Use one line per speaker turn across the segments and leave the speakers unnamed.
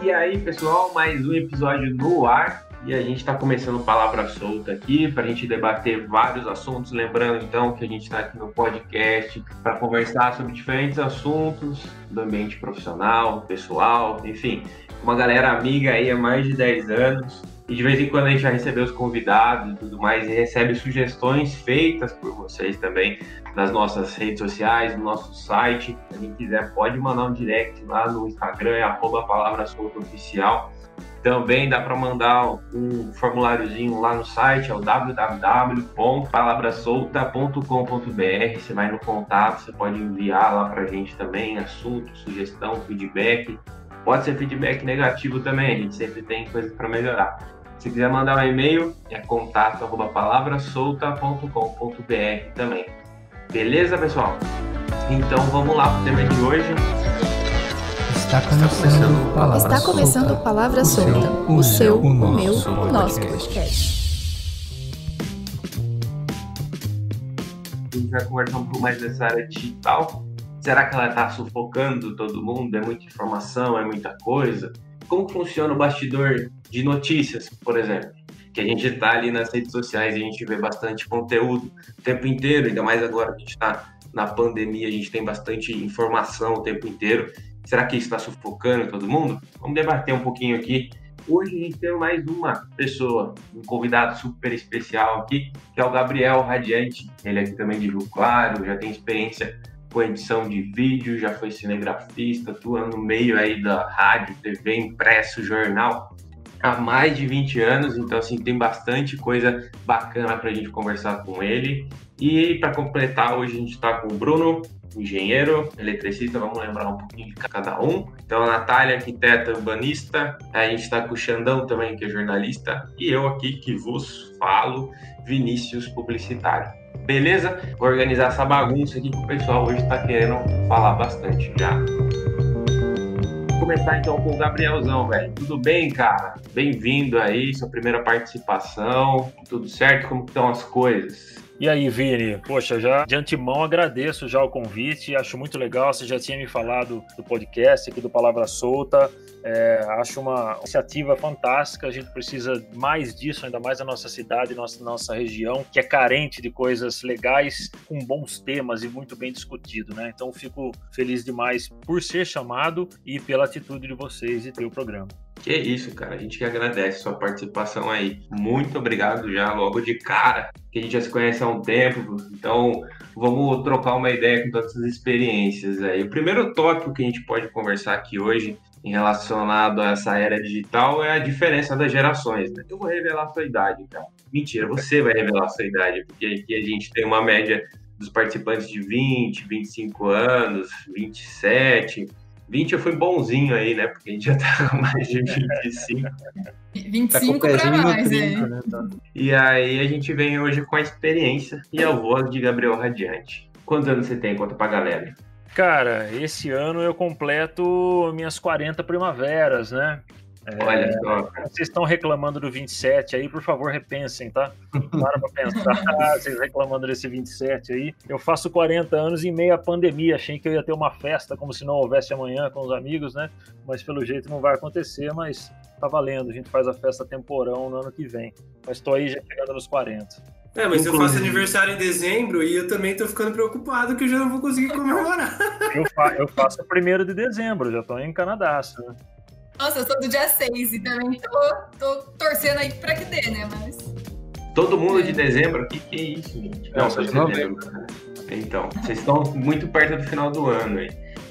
E aí, pessoal, mais um episódio no ar. E a gente está começando Palavra Solta aqui para a gente debater vários assuntos. Lembrando, então, que a gente está aqui no podcast para conversar sobre diferentes assuntos do ambiente profissional, pessoal, enfim. Uma galera amiga aí há mais de 10 anos. E de vez em quando a gente já recebeu os convidados e tudo mais e recebe sugestões feitas por vocês também nas nossas redes sociais, no nosso site. Se quem quiser pode mandar um direct lá no Instagram, @palavrasoltaoficial. Também dá para mandar um formuláriozinho lá no site, é o www.palabrasolta.com.br. Você vai no contato, você pode enviar lá para a gente também assunto, sugestão, feedback. Pode ser feedback negativo também, a gente sempre tem coisas para melhorar. Se quiser mandar um e-mail, é contato@palabrasolta.com.br também. Beleza, pessoal? Então vamos lá para o tema de hoje.
Está começando Palavra Solta. O seu, o meu, o nosso podcast.
A gente vai conversar um pouco mais dessa área digital. Será que ela está sufocando todo mundo? É muita informação, é muita coisa? Como funciona o bastidor de notícias, por exemplo? Que a gente está ali nas redes sociais e a gente vê bastante conteúdo o tempo inteiro, ainda mais agora que a gente está na pandemia, a gente tem bastante informação o tempo inteiro. Será que isso está sufocando todo mundo? Vamos debater um pouquinho aqui. Hoje a gente tem mais uma pessoa, um convidado super especial aqui, que é o Gabriel Radiante. Ele é aqui também de Rio Claro, já tem experiência com edição de vídeo, já foi cinegrafista, atuando no meio aí da rádio, TV, impresso, jornal, há mais de 20 anos. Então, assim, tem bastante coisa bacana para a gente conversar com ele. E para completar, hoje a gente está com o Bruno, engenheiro, eletricista, vamos lembrar um pouquinho de cada um. Então, a Natália, arquiteta urbanista, a gente está com o Xandão também, que é jornalista, e eu aqui que vos falo, Vinícius, publicitário. Beleza? Vou organizar essa bagunça aqui que o pessoal hoje está querendo falar bastante já. Vou começar então com o Gabrielzão, velho. Tudo bem, cara? Bem-vindo aí, sua primeira participação. Tudo certo? Como estão as coisas?
E aí, Vini? Poxa, já de antemão agradeço já o convite, acho muito legal, você já tinha me falado do podcast aqui do Palavra Solta, acho uma iniciativa fantástica, a gente precisa mais disso, ainda mais na nossa cidade, nossa região, que é carente de coisas legais, com bons temas e muito bem discutido, né? Então fico feliz demais por ser chamado e pela atitude de vocês de ter o programa.
Que isso, cara, a gente que agradece a sua participação aí. Muito obrigado já, logo de cara, que a gente já se conhece há um tempo, então vamos trocar uma ideia com todas essas experiências aí. O primeiro tópico que a gente pode conversar aqui hoje, em relacionado a essa era digital, é a diferença das gerações, né? Eu vou revelar a sua idade, cara. Mentira, você vai revelar a sua idade, porque aqui a gente tem uma média dos participantes de 20, 25 anos, 27... 20 eu fui bonzinho aí, né? Porque a gente já tá com mais de 25.
25 para mais, 30,
né? E aí a gente vem hoje com a experiência e a voz de Gabriel Radiante. Quantos anos você tem? Conta pra galera.
Cara, esse ano eu completo minhas 40 primaveras, né?
Olha só.
Vocês estão reclamando do 27 aí, por favor, repensem, tá? Para pra pensar, vocês reclamando desse 27 aí. Eu faço 40 anos em meio à pandemia, achei que eu ia ter uma festa como se não houvesse amanhã com os amigos, né? Mas pelo jeito não vai acontecer, mas tá valendo, a gente faz a festa temporão no ano que vem. Mas tô aí já chegando nos 40.
Mas eu faço aniversário em dezembro e eu também tô ficando preocupado que eu já não vou conseguir comemorar.
Eu faço o 1º de dezembro, já tô em Canadaço, né?
Nossa, eu sou do dia 6 e também tô torcendo aí pra que dê, né? Mas...
Todo mundo de dezembro? Que é isso, gente? Não, só de novembro. Então, vocês estão muito perto do final do ano aí.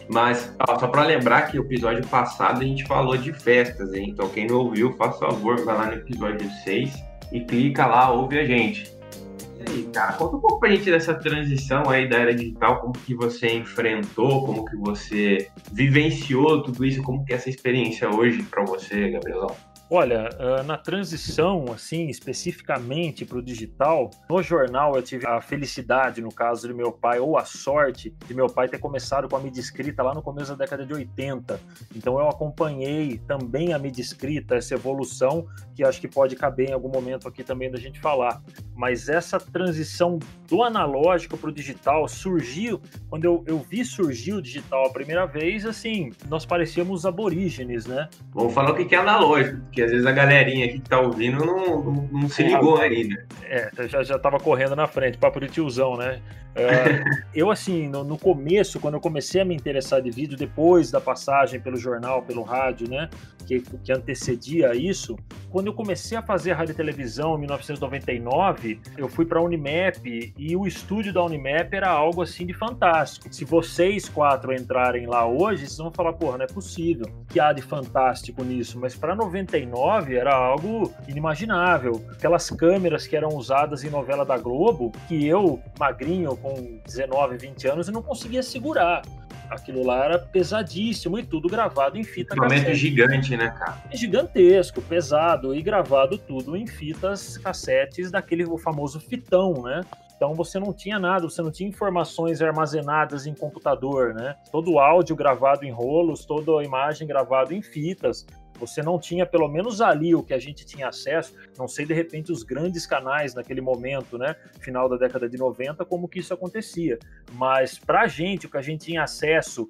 Mas, só pra lembrar que o episódio passado a gente falou de festas, hein? Então, quem não ouviu, faz favor, vai lá no episódio 6 e clica lá, ouve a gente. E aí, cara, conta um pouco pra gente dessa transição aí da era digital, como que você enfrentou, como que você vivenciou tudo isso, como que é essa experiência hoje pra você, Gabrielão?
Olha, na transição, assim, especificamente para o digital, no jornal eu tive a felicidade, no caso de meu pai, ou a sorte de meu pai ter começado com a mídia escrita lá no começo da década de 80. Então eu acompanhei também a mídia escrita, essa evolução, que acho que pode caber em algum momento aqui também da gente falar. Mas essa transição do analógico para o digital surgiu, quando eu vi surgir o digital a primeira vez, assim, nós parecíamos aborígenes, né?
Vamos falar o que é analógico, porque às vezes a galerinha aqui que tá ouvindo não se ligou ainda.
Já tava correndo na frente, papo de tiozão, né? Eu, assim, no começo, quando eu comecei a me interessar de vídeo, depois da passagem pelo jornal, pelo rádio, né? Que antecedia isso, quando eu comecei a fazer rádio e televisão em 1999, eu fui para a Unimap e o estúdio da Unimap era algo assim de fantástico. Se vocês 4 entrarem lá hoje, vocês vão falar, porra, não é possível que há de fantástico nisso, mas para 99 era algo inimaginável. Aquelas câmeras que eram usadas em novela da Globo, que eu, magrinho, com 19, 20 anos, eu não conseguia segurar. Aquilo lá era pesadíssimo e tudo gravado em fita cassete.
Equipamento gigante, né, cara?
Gigantesco, pesado e gravado tudo em fitas cassetes daquele o famoso fitão, né? Então você não tinha nada, você não tinha informações armazenadas em computador, né? Todo o áudio gravado em rolos, toda a imagem gravada em fitas. Você não tinha, pelo menos ali, o que a gente tinha acesso, não sei, de repente, os grandes canais naquele momento, né, final da década de 90, como que isso acontecia. Mas, pra gente, o que a gente tinha acesso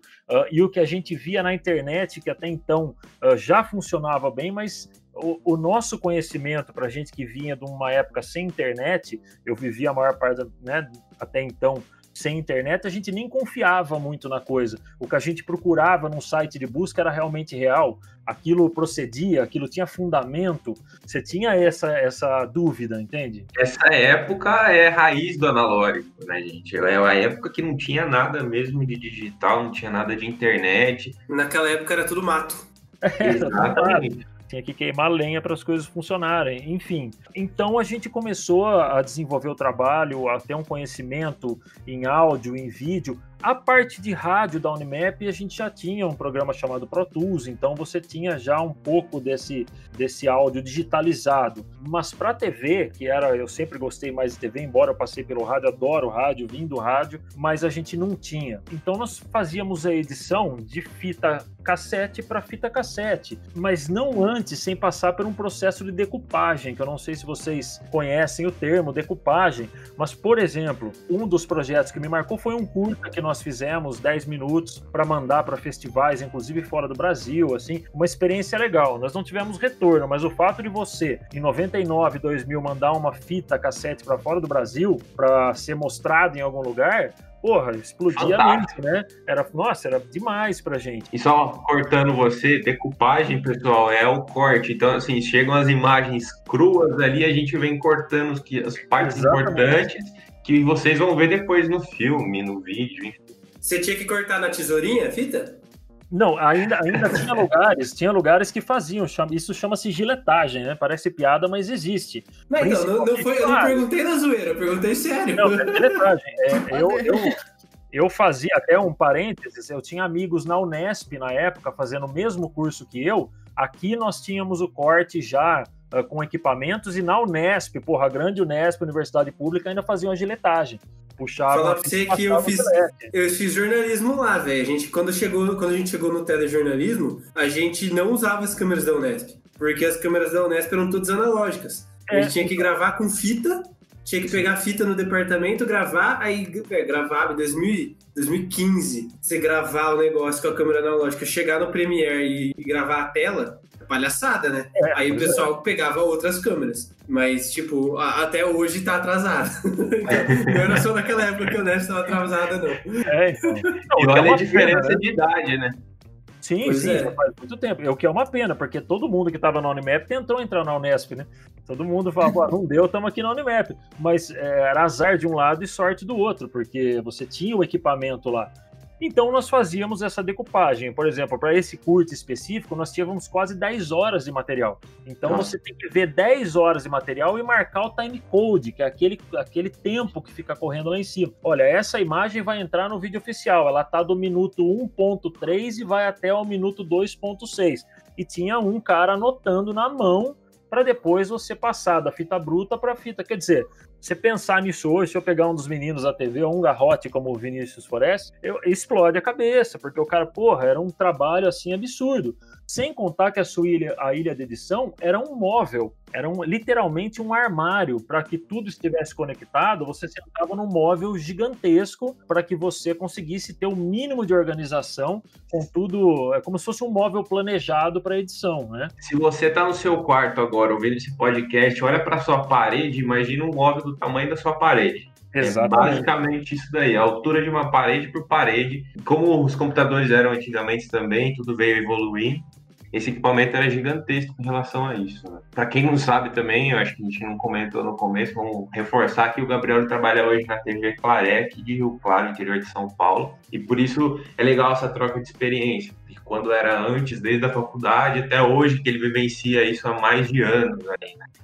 e o que a gente via na internet, que até então já funcionava bem, mas o nosso conhecimento, pra gente que vinha de uma época sem internet, eu vivia a maior parte, né, até então, sem internet, a gente nem confiava muito na coisa. O que a gente procurava num site de busca era realmente real. Aquilo procedia, aquilo tinha fundamento. Você tinha essa dúvida, entende?
Essa época é raiz do analógico, né, gente? É a época que não tinha nada mesmo de digital, não tinha nada de internet.
Naquela época era tudo mato.
Exatamente.
Tinha que queimar lenha para as coisas funcionarem, enfim. Então a gente começou a desenvolver o trabalho, a ter um conhecimento em áudio, em vídeo. A parte de rádio da Unimap, a gente já tinha um programa chamado Pro Tools, então você tinha já um pouco desse áudio digitalizado. Mas para TV, que era, eu sempre gostei mais de TV, embora eu passei pelo rádio, adoro rádio, vim do rádio, mas a gente não tinha. Então nós fazíamos a edição de fita cassete para fita cassete, mas não antes, sem passar por um processo de decupagem, que eu não sei se vocês conhecem o termo decupagem, mas, por exemplo, um dos projetos que me marcou foi um curta que nós fizemos 10 minutos para mandar para festivais, inclusive fora do Brasil, assim, uma experiência legal. Nós não tivemos retorno, mas o fato de você, em 99, 2000, mandar uma fita cassete para fora do Brasil para ser mostrado em algum lugar, porra, explodia a mente, né? Era demais pra gente.
E só cortando você, decupagem, pessoal, é o corte. Então, assim, chegam as imagens cruas ali, a gente vem cortando as partes importantes que vocês vão ver depois no filme, no vídeo, enfim.
Você tinha que cortar na tesourinha a fita?
Não, ainda tinha lugares que faziam, isso chama-se giletagem, né? Parece piada, mas existe.
Não, então, eu não perguntei na zoeira, eu perguntei sério.
Não, é giletagem. Eu fazia, até um parênteses, eu tinha amigos na Unesp na época, fazendo o mesmo curso que eu. Aqui nós tínhamos o corte já com equipamentos, e na Unesp, a grande Unesp, Universidade Pública, ainda faziam a giletagem. Puxava.
Falar pra você que eu fiz jornalismo lá, velho. Quando a gente chegou no telejornalismo, a gente não usava as câmeras da Unesp, porque as câmeras da Unesp eram todas analógicas. A gente tinha que gravar com fita, tinha que pegar a fita no departamento, gravar, aí gravava em 2015, você gravar o negócio com a câmera analógica, chegar no Premiere e gravar a tela, palhaçada, né? Aí o pessoal pegava outras câmeras. Mas, tipo, até hoje tá atrasado. Então, não era só naquela época que a Unesp estava atrasada, não.
E olha a diferença de idade, né?
Sim, já faz muito tempo. O que é uma pena, porque todo mundo que estava na Unimap tentou entrar na Unesp, né? Todo mundo falava, não deu, estamos aqui na Unimap. Mas era azar de um lado e sorte do outro, porque você tinha o equipamento lá. Então nós fazíamos essa decupagem. Por exemplo, para esse curto específico, nós tínhamos quase 10 horas de material. Então você tem que ver 10 horas de material e marcar o timecode, que é aquele tempo que fica correndo lá em cima. Olha, essa imagem vai entrar no vídeo oficial, ela está do minuto 1.3 e vai até o minuto 2.6. E tinha um cara anotando na mão para depois você passar da fita bruta para a fita. Quer dizer, você pensar nisso hoje, se eu pegar um dos meninos da TV, ou um garrote como o Vinícius Forest, explode a cabeça, porque o cara, era um trabalho assim absurdo. Sem contar que a ilha de edição era um móvel, era literalmente um armário. Para que tudo estivesse conectado, você sentava num móvel gigantesco para que você conseguisse ter o mínimo de organização com tudo. É como se fosse um móvel planejado para edição, né?
Se você está no seu quarto agora ouvindo esse podcast, olha para sua parede, imagina um móvel do tamanho da sua parede.
Exatamente.
É basicamente isso daí, a altura de uma parede por parede. Como os computadores eram antigamente também, tudo veio evoluindo. Esse equipamento era gigantesco em relação a isso, né? Para quem não sabe também, eu acho que a gente não comentou no começo, vamos reforçar que o Gabriel trabalha hoje na TV Claré, aqui de Rio Claro, interior de São Paulo, e por isso é legal essa troca de experiência, porque quando era antes, desde a faculdade até hoje, que ele vivencia isso há mais de anos, né?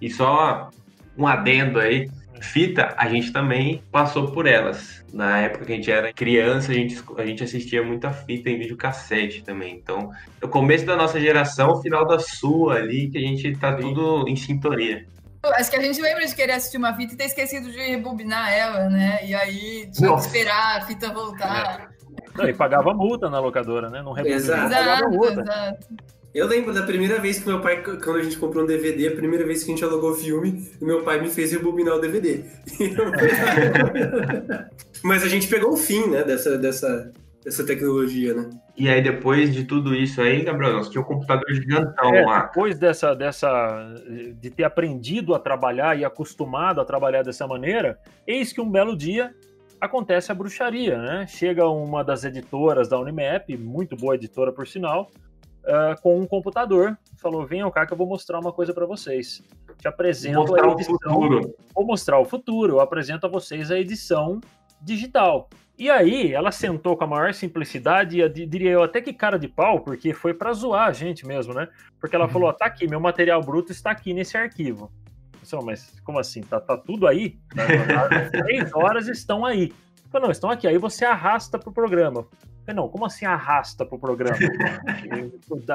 E só um adendo aí, fita, a gente também passou por elas. Na época que a gente era criança, a gente assistia muita fita em videocassete também. Então, no começo da nossa geração, o final da sua ali, que a gente tá tudo em sintonia.
Acho que a gente lembra de querer assistir uma fita e ter esquecido de rebobinar ela, né? E aí tinha que esperar a fita voltar.
Não, e pagava multa na locadora, né? Não rebobinava,
pagava multa.
Exato. Eu lembro da primeira vez que meu pai, quando a gente comprou um DVD, a primeira vez que a gente alugou o filme, meu pai me fez rebobinar o DVD. Mas a gente pegou o fim, né, dessa tecnologia, né?
E aí, depois de tudo isso aí, Gabriel, nós tínhamos um computador gigantão lá.
Depois de ter aprendido a trabalhar e acostumado a trabalhar dessa maneira, eis que um belo dia acontece a bruxaria, né? Chega uma das editoras da Unimap, muito boa editora por sinal, com um computador, falou, venham cá que eu vou mostrar uma coisa para vocês. Te apresento a edição. Vou mostrar o futuro. Eu apresento a vocês a edição digital. E aí, ela sentou com a maior simplicidade, e diria eu até que cara de pau, porque foi para zoar a gente mesmo, né? Porque ela falou, tá aqui, meu material bruto está aqui nesse arquivo. Mas como assim? Tá tudo aí? As 3 horas estão aí. Eu falei, não, estão aqui. Aí você arrasta pro programa. Eu falei, não, como assim arrasta pro programa?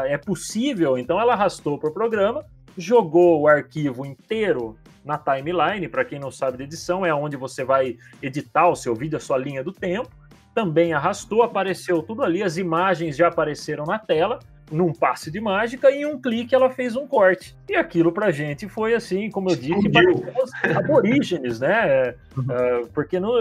É possível? Então ela arrastou pro programa, jogou o arquivo inteiro na timeline. Para quem não sabe de edição, é onde você vai editar o seu vídeo, a sua linha do tempo. Também arrastou, apareceu tudo ali, as imagens já apareceram na tela, num passe de mágica, e em um clique ela fez um corte. E aquilo pra gente foi assim, como eu disse, para aborígenes, né? Porque não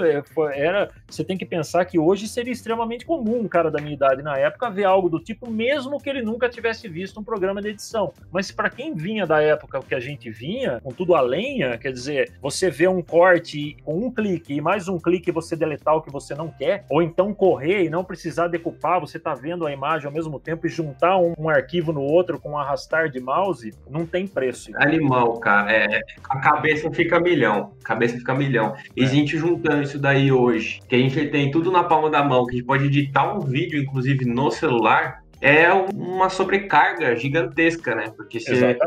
era. Você tem que pensar que hoje seria extremamente comum um cara da minha idade na época ver algo do tipo, mesmo que ele nunca tivesse visto um programa de edição. Mas para quem vinha da época que a gente vinha, com tudo a lenha, quer dizer, você vê um corte com um clique e mais um clique você deletar o que você não quer, ou então correr e não precisar decupar, você tá vendo a imagem ao mesmo tempo e juntar um arquivo no outro com um arrastar de mouse, não tem preço.
Animal, cara. A cabeça fica milhão. E a gente juntando isso daí hoje, que a gente tem tudo na palma da mão, que a gente pode editar um vídeo, inclusive, no celular, é uma sobrecarga gigantesca, né? Porque você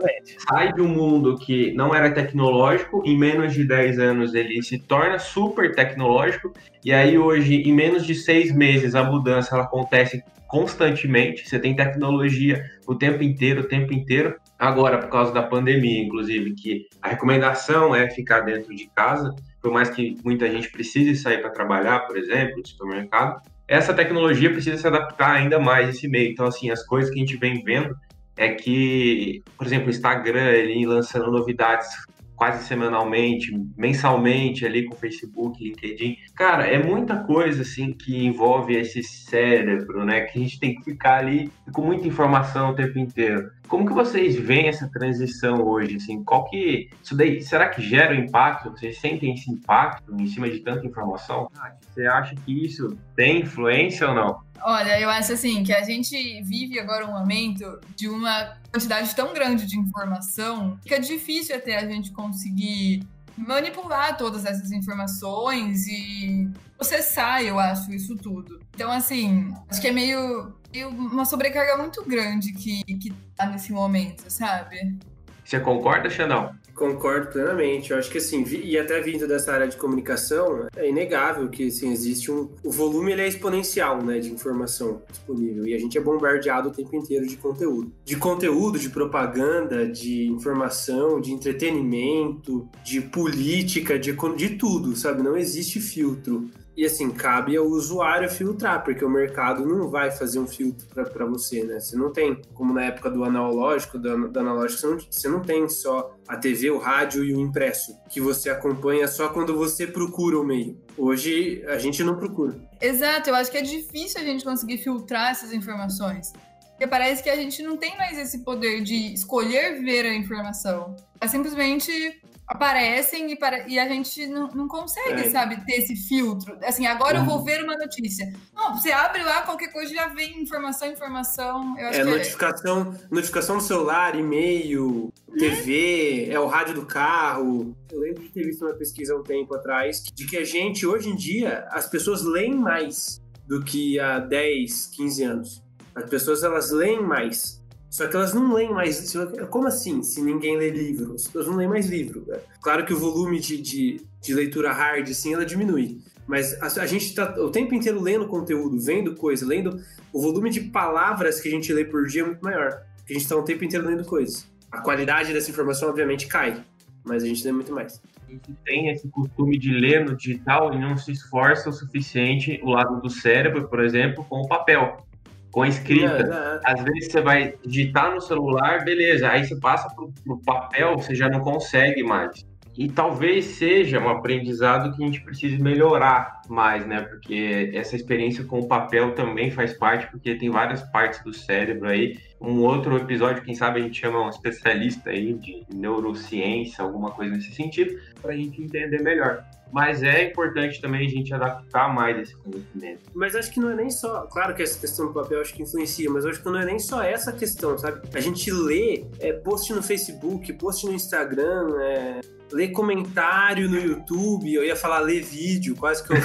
sai de um mundo que não era tecnológico, em menos de 10 anos ele se torna super tecnológico, e aí hoje, em menos de 6 meses, a mudança ela acontece constantemente, você tem tecnologia o tempo inteiro. Agora, por causa da pandemia, inclusive, que a recomendação é ficar dentro de casa, por mais que muita gente precise sair para trabalhar, por exemplo, no supermercado, essa tecnologia precisa se adaptar ainda mais a esse meio. Então, assim, as coisas que a gente vem vendo é que, por exemplo, o Instagram, ele lançando novidades quase semanalmente, mensalmente ali com Facebook, LinkedIn. Cara, é muita coisa assim que envolve esse cérebro, né? Que a gente tem que ficar ali com muita informação o tempo inteiro. Como que vocês veem essa transição hoje? Assim, isso daí, será que gera impacto? Vocês sentem esse impacto em cima de tanta informação? Você acha que isso tem influência ou não?
Olha, eu acho assim, que a gente vive agora um momento de uma quantidade tão grande de informação que é difícil até a gente conseguir manipular todas essas informações e processar, eu acho, isso tudo. Então, assim, acho que é meio uma sobrecarga muito grande que tá nesse momento, sabe?
Você concorda, Xandão?
Concordo plenamente. Eu acho que, assim, e até vindo dessa área de comunicação, é inegável que, assim, existe o volume, ele é exponencial, né, de informação disponível. E a gente é bombardeado o tempo inteiro de conteúdo. De conteúdo, de propaganda, de informação, de entretenimento, de política, de tudo, sabe? Não existe filtro. E assim, cabe ao usuário filtrar, porque o mercado não vai fazer um filtro para você, né? Você não tem, como na época do analógico, você não tem só a TV, o rádio e o impresso, que você acompanha só quando você procura o meio. Hoje, a gente não procura.
Exato, eu acho que é difícil a gente conseguir filtrar essas informações. Porque parece que a gente não tem mais esse poder de escolher ver a informação. Elas simplesmente aparecem e a gente não consegue, sabe, ter esse filtro. Assim, agora eu vou ver uma notícia. Não, você abre lá, qualquer coisa já vem informação. Eu acho que
notificação no celular, e-mail, TV, o rádio do carro. Eu lembro de ter visto uma pesquisa há um tempo atrás de que a gente, hoje em dia, as pessoas leem mais do que há 10, 15 anos. As pessoas, elas leem mais. Só que elas não leem mais... Como assim, se ninguém lê livro? As pessoas não leem mais livro. Né? Claro que o volume de leitura hard, assim, ela diminui. Mas a gente tá o tempo inteiro lendo conteúdo, vendo coisa, lendo... O volume de palavras que a gente lê por dia é muito maior. Porque a gente tá o tempo inteiro lendo coisas. A qualidade dessa informação, obviamente, cai. Mas a gente lê muito mais.
A gente tem esse costume de ler no digital e não se esforça o suficiente o lado do cérebro, por exemplo, com o papel. Com a escrita. Às vezes você vai digitar no celular, beleza, aí você passa pro papel, você já não consegue mais. E talvez seja um aprendizado que a gente precise melhorar mais, né? Porque essa experiência com o papel também faz parte, porque tem várias partes do cérebro aí. Um outro episódio, quem sabe a gente chama um especialista aí de neurociência, alguma coisa nesse sentido, para a gente entender melhor. Mas é importante também a gente adaptar mais esse conhecimento.
Mas acho que não é nem só... Claro que essa questão do papel acho que influencia, mas acho que não é nem só essa questão, sabe? A gente lê post no Facebook, post no Instagram, lê comentário no YouTube, eu ia falar ler vídeo, quase que eu...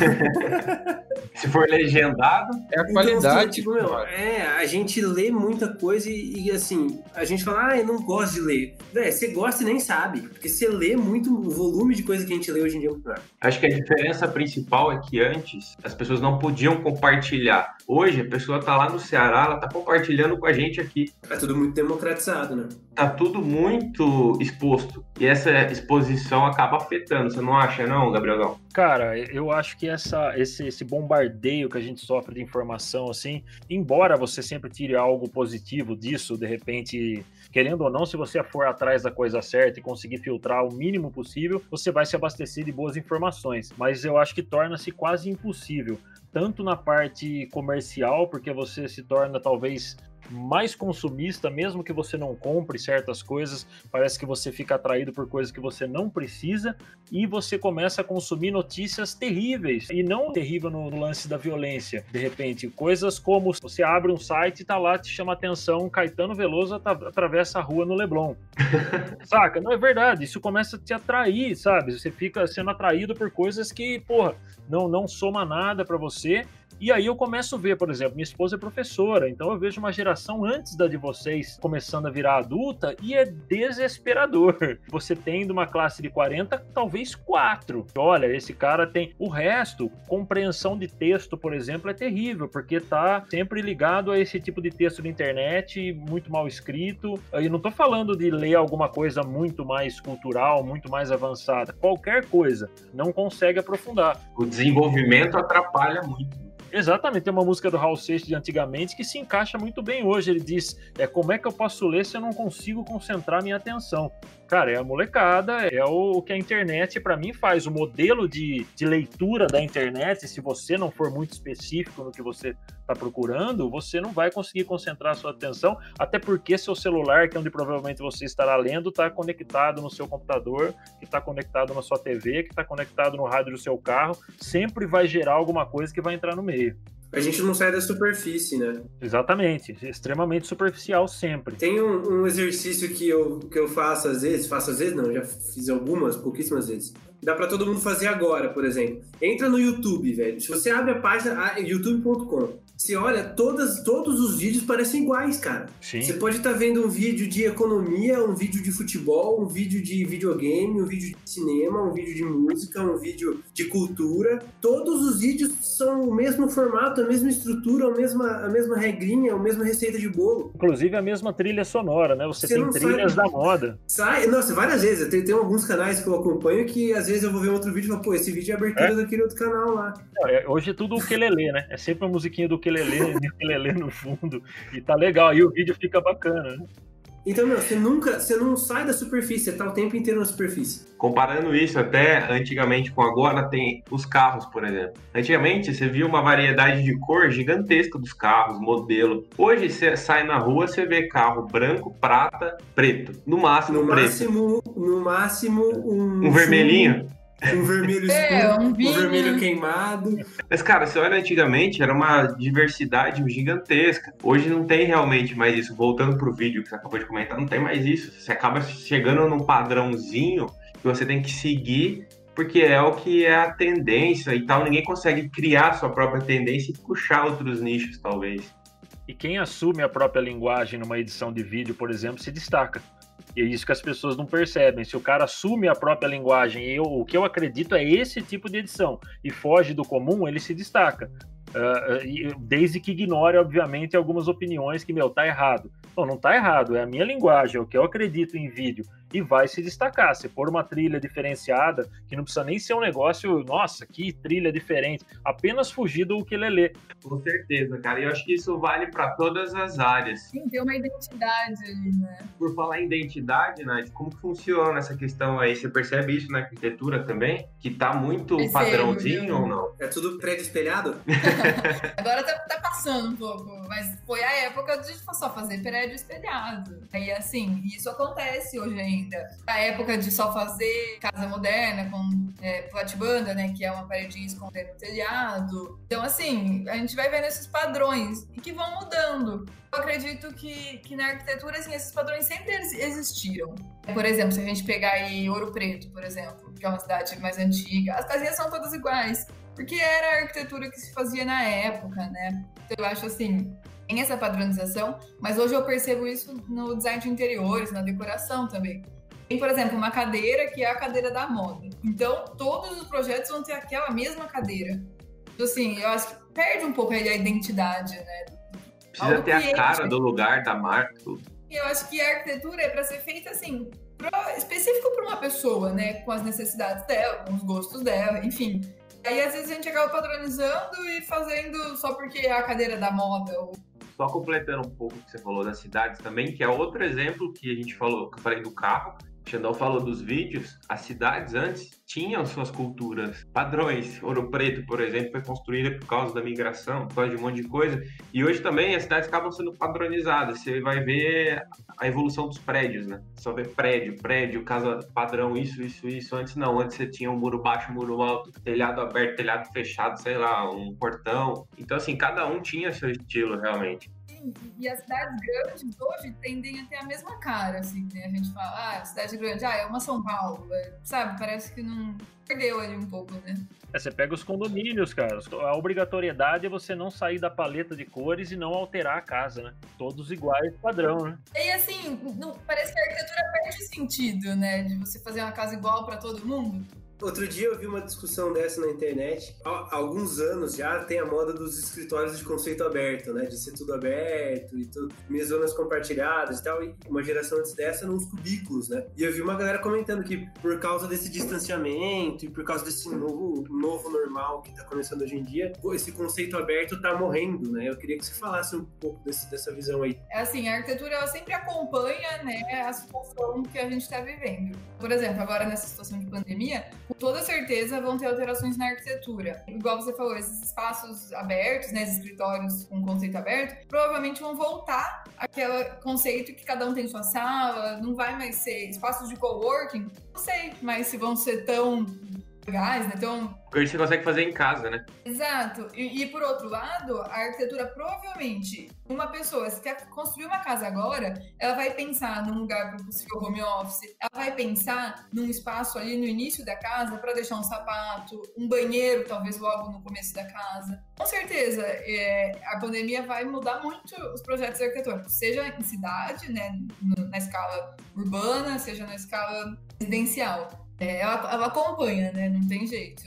Se for legendado,
é a qualidade.
Então, tipo, a gente lê muita coisa e assim, a gente fala, eu não gosto de ler. Você gosta e nem sabe, porque você lê muito, o volume de coisa que a gente lê hoje em dia é muito maior.
Acho que a diferença principal é que antes as pessoas não podiam compartilhar. Hoje a pessoa tá lá no Ceará, ela tá compartilhando com a gente aqui.
É tudo muito democratizado, né?
Tá tudo muito exposto. E essa exposição acaba afetando, você não acha não, Gabrielão?
Cara, eu acho que esse bombardeio que a gente sofre de informação, assim, embora você sempre tire algo positivo disso, de repente, querendo ou não, se você for atrás da coisa certa e conseguir filtrar o mínimo possível, você vai se abastecer de boas informações. Mas eu acho que torna-se quase impossível, tanto na parte comercial, porque você se torna talvez mais consumista, mesmo que você não compre certas coisas, parece que você fica atraído por coisas que você não precisa e você começa a consumir notícias terríveis, e não terrível no lance da violência, de repente, coisas como você abre um site e tá lá, te chama a atenção, Caetano Veloso atravessa a rua no Leblon. Saca? Não é verdade, isso começa a te atrair, sabe? Você fica sendo atraído por coisas que, não soma nada pra você. E aí eu começo a ver, por exemplo, minha esposa é professora, então eu vejo uma geração antes da de vocês começando a virar adulta e é desesperador. Você tem de uma classe de 40, talvez 4. Olha, esse cara tem... O resto, compreensão de texto, por exemplo, é terrível, porque tá sempre ligado a esse tipo de texto de internet, muito mal escrito. Eu não tô falando de ler alguma coisa muito mais cultural, muito mais avançada. Qualquer coisa, não consegue aprofundar.
O desenvolvimento atrapalha muito.
Exatamente, tem uma música do Raul Seixas de antigamente que se encaixa muito bem hoje. Ele diz, como é que eu posso ler se eu não consigo concentrar minha atenção? Cara, é a molecada, é o que a internet para mim faz. O modelo de leitura da internet, se você não for muito específico no que você está procurando, você não vai conseguir concentrar a sua atenção, até porque seu celular, que é onde provavelmente você estará lendo, está conectado no seu computador, que está conectado na sua TV, que está conectado no rádio do seu carro, sempre vai gerar alguma coisa que vai entrar no meio.
A gente não sai da superfície, né?
Exatamente, extremamente superficial sempre.
Tem um exercício que eu faço às vezes não, já fiz pouquíssimas vezes. Dá pra todo mundo fazer agora, por exemplo. Entra no YouTube, velho. Se você abre a página youtube.com, você olha, todos os vídeos parecem iguais, cara.
Sim.
Você pode estar vendo um vídeo de economia, um vídeo de futebol, um vídeo de videogame, um vídeo de cinema, um vídeo de música, um vídeo de cultura. Todos os vídeos são o mesmo formato, a mesma estrutura, a mesma regrinha, a mesma receita de bolo.
Inclusive a mesma trilha sonora, né? Você tem trilhas da moda.
Nossa, várias vezes. Tem alguns canais que eu acompanho que às vezes eu vou ver outro vídeo e falo, pô, esse vídeo é a abertura daquele outro canal lá.
Hoje é tudo ukelele, né? É sempre a musiquinha do ukelele no fundo. E tá legal, aí o vídeo fica bacana, né?
Então, você não sai da superfície, você tá o tempo inteiro na superfície.
Comparando isso até antigamente com agora, tem os carros, por exemplo. Antigamente, você via uma variedade de cor gigantesca dos carros, modelo. Hoje, você sai na rua, você vê carro branco, prata, preto. No máximo, preto.
No máximo,
um vermelhinho.
Um vermelho escuro, um vermelho queimado.
Mas, cara, você olha antigamente, era uma diversidade gigantesca. Hoje não tem realmente mais isso. Voltando pro vídeo que você acabou de comentar, não tem mais isso. Você acaba chegando num padrãozinho que você tem que seguir, porque é o que é a tendência e tal. Ninguém consegue criar sua própria tendência e puxar outros nichos, talvez.
E quem assume a própria linguagem numa edição de vídeo, por exemplo, se destaca. E é isso que as pessoas não percebem. Se o cara assume a própria linguagem e o que eu acredito é esse tipo de edição e foge do comum, ele se destaca. Desde que ignore, obviamente, algumas opiniões que, tá errado. Não tá errado, é a minha linguagem, é o que eu acredito em vídeo. E vai se destacar. Se for uma trilha diferenciada, que não precisa nem ser um negócio, nossa, que trilha diferente. Apenas fugir do ukelele.
Com certeza, cara. E eu acho que isso vale para todas as áreas.
Sim, tem uma identidade ali, né?
Por falar em identidade, Nath, como funciona essa questão aí? Você percebe isso na arquitetura também? Que tá muito padrãozinho ou não?
É tudo prédio espelhado?
Agora tá passando um pouco, mas foi a época de só fazer prédio espelhado. E assim, isso acontece hoje ainda. A época de só fazer casa moderna com platibanda, né, que é uma paredinha escondendo o telhado. Então, assim, a gente vai vendo esses padrões e que vão mudando. Eu acredito que na arquitetura, assim, esses padrões sempre existiram. Por exemplo, se a gente pegar aí Ouro Preto, por exemplo, que é uma cidade mais antiga, as casinhas são todas iguais, porque era a arquitetura que se fazia na época, né? Então, eu acho assim, tem essa padronização, mas hoje eu percebo isso no design de interiores, na decoração também. Tem, por exemplo, uma cadeira que é a cadeira da moda. Então, todos os projetos vão ter aquela mesma cadeira. Então, assim, eu acho que perde um pouco aí a identidade, né?
Precisa ter a cara do lugar, da marca, tudo.
E eu acho que a arquitetura é para ser feita, assim, específico para uma pessoa, né? Com as necessidades dela, com os gostos dela, enfim. Aí, às vezes, a gente acaba padronizando e fazendo só porque é a cadeira da moda.
Só completando um pouco o que você falou das cidades também, que é outro exemplo que a gente falou, que eu falei do carro. O Xandão falou dos vídeos. As cidades antes tinham suas culturas, padrões. Ouro Preto, por exemplo, foi construída por causa da migração, por causa de um monte de coisa. E hoje também as cidades acabam sendo padronizadas. Você vai ver a evolução dos prédios, né? Só vê prédio, casa padrão, isso. Antes não, antes você tinha um muro baixo, muro alto, telhado aberto, telhado fechado, sei lá, um portão. Então, assim, cada um tinha seu estilo, realmente.
E as cidades grandes hoje tendem a ter a mesma cara, assim, né? A gente fala, cidade grande, é uma São Paulo, sabe? Parece que não perdeu ali um pouco, né?
Você pega os condomínios, cara. A obrigatoriedade é você não sair da paleta de cores e não alterar a casa, né? Todos iguais, padrão, né?
E assim, parece que a arquitetura perde sentido, né? De você fazer uma casa igual para todo mundo.
Outro dia eu vi uma discussão dessa na internet. Há alguns anos já tem a moda dos escritórios de conceito aberto, né? De ser tudo aberto e tudo, mesonas compartilhadas e tal. E uma geração antes dessa, nos cubículos, né? E eu vi uma galera comentando que por causa desse distanciamento e por causa desse novo normal que tá começando hoje em dia, esse conceito aberto tá morrendo, né? Eu queria que você falasse um pouco dessa visão aí.
É assim, a arquitetura ela sempre acompanha, né, a situação que a gente tá vivendo. Por exemplo, agora nessa situação de pandemia, com toda certeza vão ter alterações na arquitetura. Igual você falou, esses espaços abertos, né, esses escritórios com conceito aberto, provavelmente vão voltar àquele conceito que cada um tem sua sala, não vai mais ser espaços de coworking. Não sei mais se vão ser tão legais, né? Então,
porque você consegue fazer em casa, né?
Exato. E por outro lado, a arquitetura provavelmente, uma pessoa, se quer construir uma casa agora, ela vai pensar num lugar para o possível home office, ela vai pensar num espaço ali no início da casa para deixar um sapato, um banheiro, talvez logo no começo da casa. Com certeza, a pandemia vai mudar muito os projetos arquitetônicos, seja em cidade, né, na escala urbana, seja na escala residencial. Ela acompanha, né? Não tem jeito.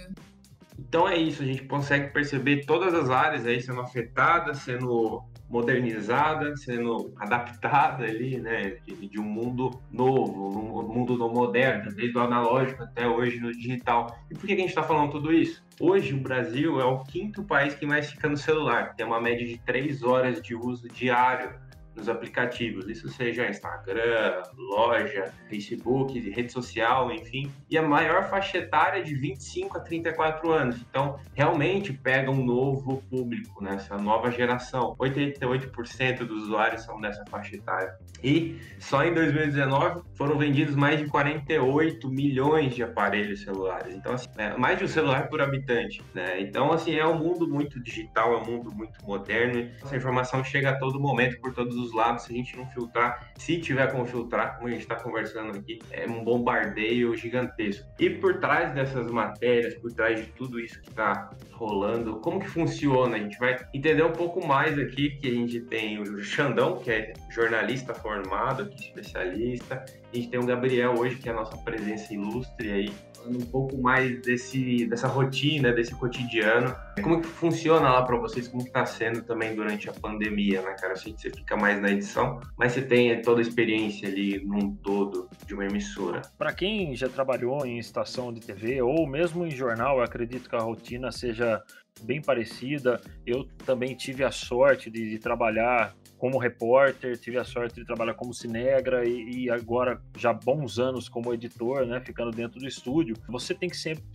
Então é isso, a gente consegue perceber todas as áreas aí sendo afetadas, sendo modernizadas, sendo adaptada ali, né, de um mundo novo, um mundo moderno, desde o analógico até hoje no digital. E por que a gente está falando tudo isso? Hoje o Brasil é o 5º país que mais fica no celular, tem uma média de 3 horas de uso diário nos aplicativos, isso seja Instagram, loja, Facebook, rede social, enfim, e a maior faixa etária é de 25 a 34 anos, então realmente pega um novo público, né? Essa nova geração, 88% dos usuários são dessa faixa etária, e só em 2019 foram vendidos mais de 48 milhões de aparelhos celulares, então assim, mais de um celular por habitante, né? Então assim, é um mundo muito digital, é um mundo muito moderno, essa informação chega a todo momento, por todos os lados, se a gente não filtrar, se tiver como filtrar, como a gente está conversando aqui, é um bombardeio gigantesco. E por trás dessas matérias, por trás de tudo isso que está rolando, como que funciona? A gente vai entender um pouco mais aqui, que a gente tem o Xandão, que é jornalista formado, aqui, especialista, a gente tem o Gabriel hoje, que é a nossa presença ilustre aí, falando um pouco mais dessa rotina, desse cotidiano. Como que funciona lá para vocês? Como que tá sendo também durante a pandemia, né, cara? Eu sei que você fica mais na edição, mas você tem toda a experiência ali num todo de uma emissora.
Para quem já trabalhou em estação de TV ou mesmo em jornal, eu acredito que a rotina seja bem parecida. Eu também tive a sorte de trabalhar como repórter, tive a sorte de trabalhar como cinegra e agora já bons anos como editor, né, ficando dentro do estúdio. Você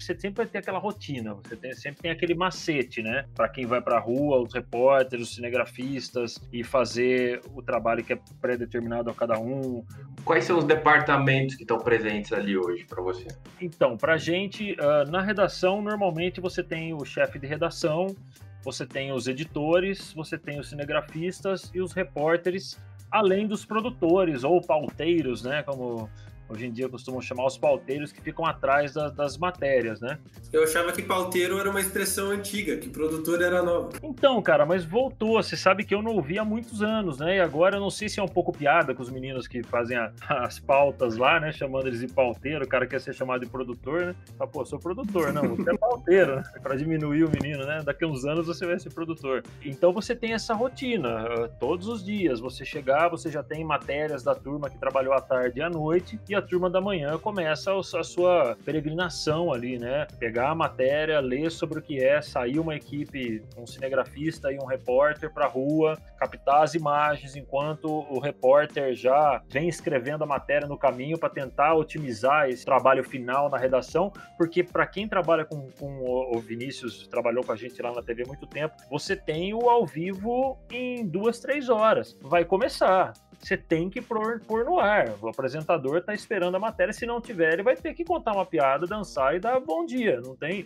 sempre vai ter aquela rotina, sempre tem aquele macete, né, para quem vai para a rua, os repórteres, os cinegrafistas e fazer o trabalho que é pré-determinado a cada um.
Quais são os departamentos que estão presentes ali hoje para você?
Então, para a gente, na redação, normalmente você tem o chefe de redação, você tem os editores, você tem os cinegrafistas e os repórteres, além dos produtores ou pauteiros, né, como hoje em dia costumam chamar os pauteiros, que ficam atrás das matérias, né?
Eu achava que pauteiro era uma expressão antiga, que produtor era nova.
Então, cara, mas voltou. Você sabe que eu não ouvi há muitos anos, né? E agora eu não sei se é um pouco piada com os meninos que fazem as pautas lá, né? Chamando eles de pauteiro. O cara quer ser chamado de produtor, né? Fala, pô, sou produtor. Não, você é pauteiro, né? Pra diminuir o menino, né? Daqui a uns anos você vai ser produtor. Então você tem essa rotina. Todos os dias você chegar, você já tem matérias da turma que trabalhou à tarde e à noite, e a turma da manhã começa a sua peregrinação ali, né? Pegar a matéria, ler sobre o que é, sair uma equipe, um cinegrafista e um repórter pra rua, captar as imagens, enquanto o repórter já vem escrevendo a matéria no caminho para tentar otimizar esse trabalho final na redação, porque para quem trabalha com o Vinícius, trabalhou com a gente lá na TV há muito tempo, você tem o ao vivo em 2-3 horas. Vai começar. Você tem que pôr no ar. O apresentador tá esperando a matéria. Se não tiver, ele vai ter que contar uma piada, dançar e dar bom dia. Não tem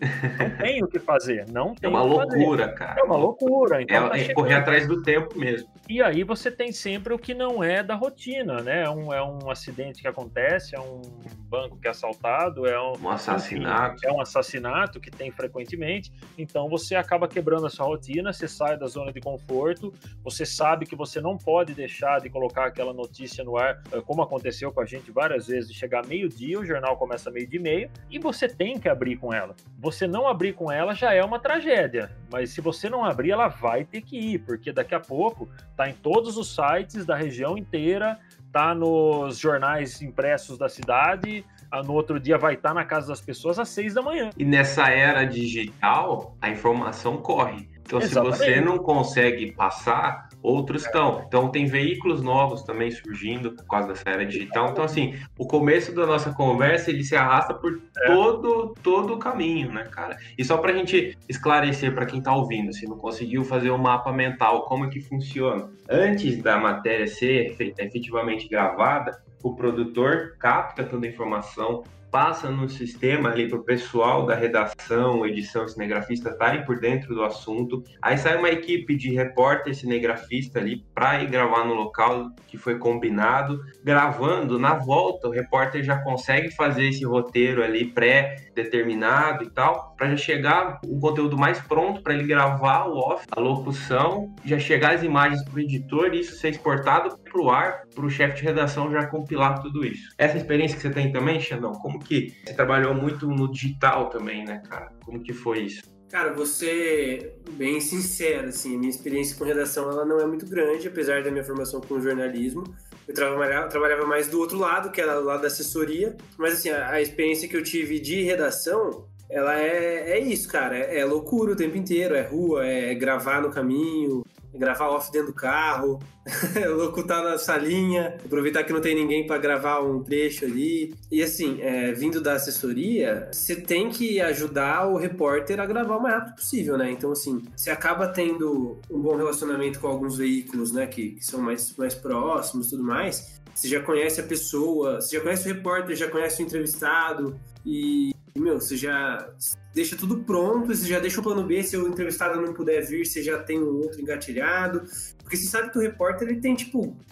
o que fazer. Não tem.
É uma loucura, cara.
É uma loucura. Então
é correr atrás do tempo mesmo.
E aí você tem sempre o que não é da rotina, né? É um acidente que acontece, é um banco que é assaltado, é um
assassinato.
Enfim, é um assassinato que tem frequentemente. Então você acaba quebrando a sua rotina, você sai da zona de conforto, você sabe que você não pode deixar de colocar aquela notícia no ar, como aconteceu com a gente várias vezes, de chegar meio-dia, o jornal começa 12:30, e você tem que abrir com ela. Você não abrir com ela já é uma tragédia, mas se você não abrir, ela vai ter que ir, porque daqui a pouco tá em todos os sites da região inteira, tá nos jornais impressos da cidade, no outro dia vai estar na casa das pessoas às 6 da manhã.
E nessa era digital, a informação corre. Então, exatamente. Se você não consegue passar, outros estão. Então, tem veículos novos também surgindo por causa dessa era digital. Então, assim, o começo da nossa conversa, ele se arrasta por todo o caminho, né, cara? E só pra gente esclarecer para quem tá ouvindo, se não conseguiu fazer um mapa mental, como é que funciona? Antes da matéria ser efetivamente gravada, o produtor capta toda a informação, passa no sistema ali para o pessoal da redação, edição, cinegrafista estarem por dentro do assunto. Aí sai uma equipe de repórter, cinegrafista ali para ir gravar no local que foi combinado. Gravando, na volta, o repórter já consegue fazer esse roteiro ali pré-determinado e tal, para já chegar um conteúdo mais pronto para ele gravar o off, a locução, já chegar as imagens para o editor e isso ser exportado para o ar, para o chefe de redação já compilar tudo isso. Essa experiência que você tem também, Xandão, como que você trabalhou muito no digital também, né, cara? Como que foi isso?
Cara, vou ser bem sincero, assim, minha experiência com redação ela não é muito grande, apesar da minha formação com jornalismo. Eu trabalhava mais do outro lado, que era o lado da assessoria, mas assim, a experiência que eu tive de redação, ela é isso, cara, é loucura o tempo inteiro, é rua, é gravar no caminho, é gravar off dentro do carro, locutar na salinha, aproveitar que não tem ninguém para gravar um trecho ali. E assim, vindo da assessoria, você tem que ajudar o repórter a gravar o mais rápido possível, né? Então assim, você acaba tendo um bom relacionamento com alguns veículos, né, que são mais próximos e tudo mais. Você já conhece a pessoa, você já conhece o repórter, já conhece o entrevistado e você já deixa tudo pronto, você já deixa o plano B, se o entrevistado não puder vir, você já tem um outro engatilhado, porque você sabe que o repórter, ele tem,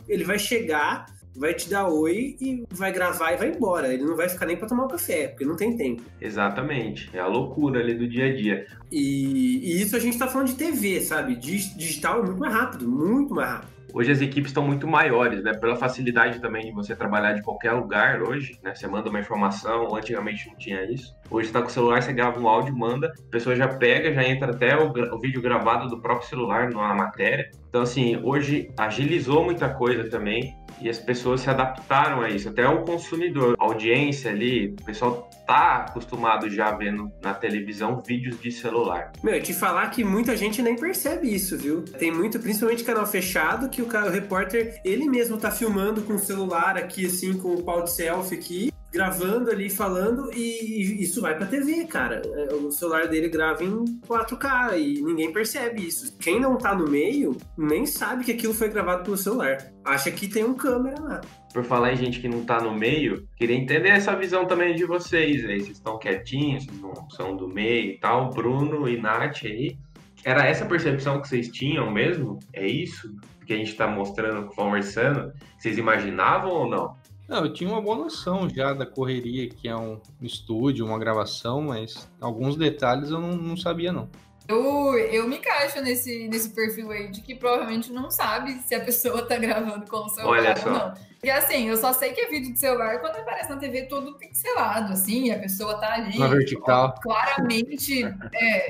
ele vai chegar, vai te dar oi e vai gravar e vai embora, ele não vai ficar nem para tomar um café, porque não tem tempo.
Exatamente, é a loucura ali do dia a dia.
E isso a gente tá falando de TV, sabe? Digital é muito mais rápido, muito mais rápido.
Hoje as equipes estão muito maiores, né? Pela facilidade também de você trabalhar de qualquer lugar hoje, né? Você manda uma informação, antigamente não tinha isso. Hoje você tá com o celular, você grava um áudio, manda, a pessoa já pega, já entra até o vídeo gravado do próprio celular na matéria. Então, assim, hoje agilizou muita coisa também e as pessoas se adaptaram a isso. Até o consumidor, a audiência ali, o pessoal tá acostumado já vendo na televisão vídeos de celular.
Eu te falar que muita gente nem percebe isso, viu? Tem muito, principalmente canal fechado, que o repórter, ele mesmo tá filmando com o celular aqui, assim, com o pau de selfie aqui, gravando ali, falando, e isso vai pra TV, cara. O celular dele grava em 4K e ninguém percebe isso. Quem não tá no meio, nem sabe que aquilo foi gravado pelo celular. Acha que tem um câmera lá.
Por falar em gente que não tá no meio, queria entender essa visão também de vocês aí. Vocês estão quietinhos, vocês não são do meio e tal. Bruno e Nath aí. Era essa percepção que vocês tinham mesmo? É isso que a gente tá mostrando, conversando? Vocês imaginavam ou não?
Não, eu tinha uma boa noção já da correria, que é um estúdio, uma gravação, mas alguns detalhes eu não sabia, não.
Eu me encaixo nesse perfil aí, de que provavelmente não sabe se a pessoa tá gravando com o celular ou não. Porque assim, eu só sei que é vídeo de celular quando aparece na TV todo pixelado, assim, a pessoa tá ali,
na vertical,
claramente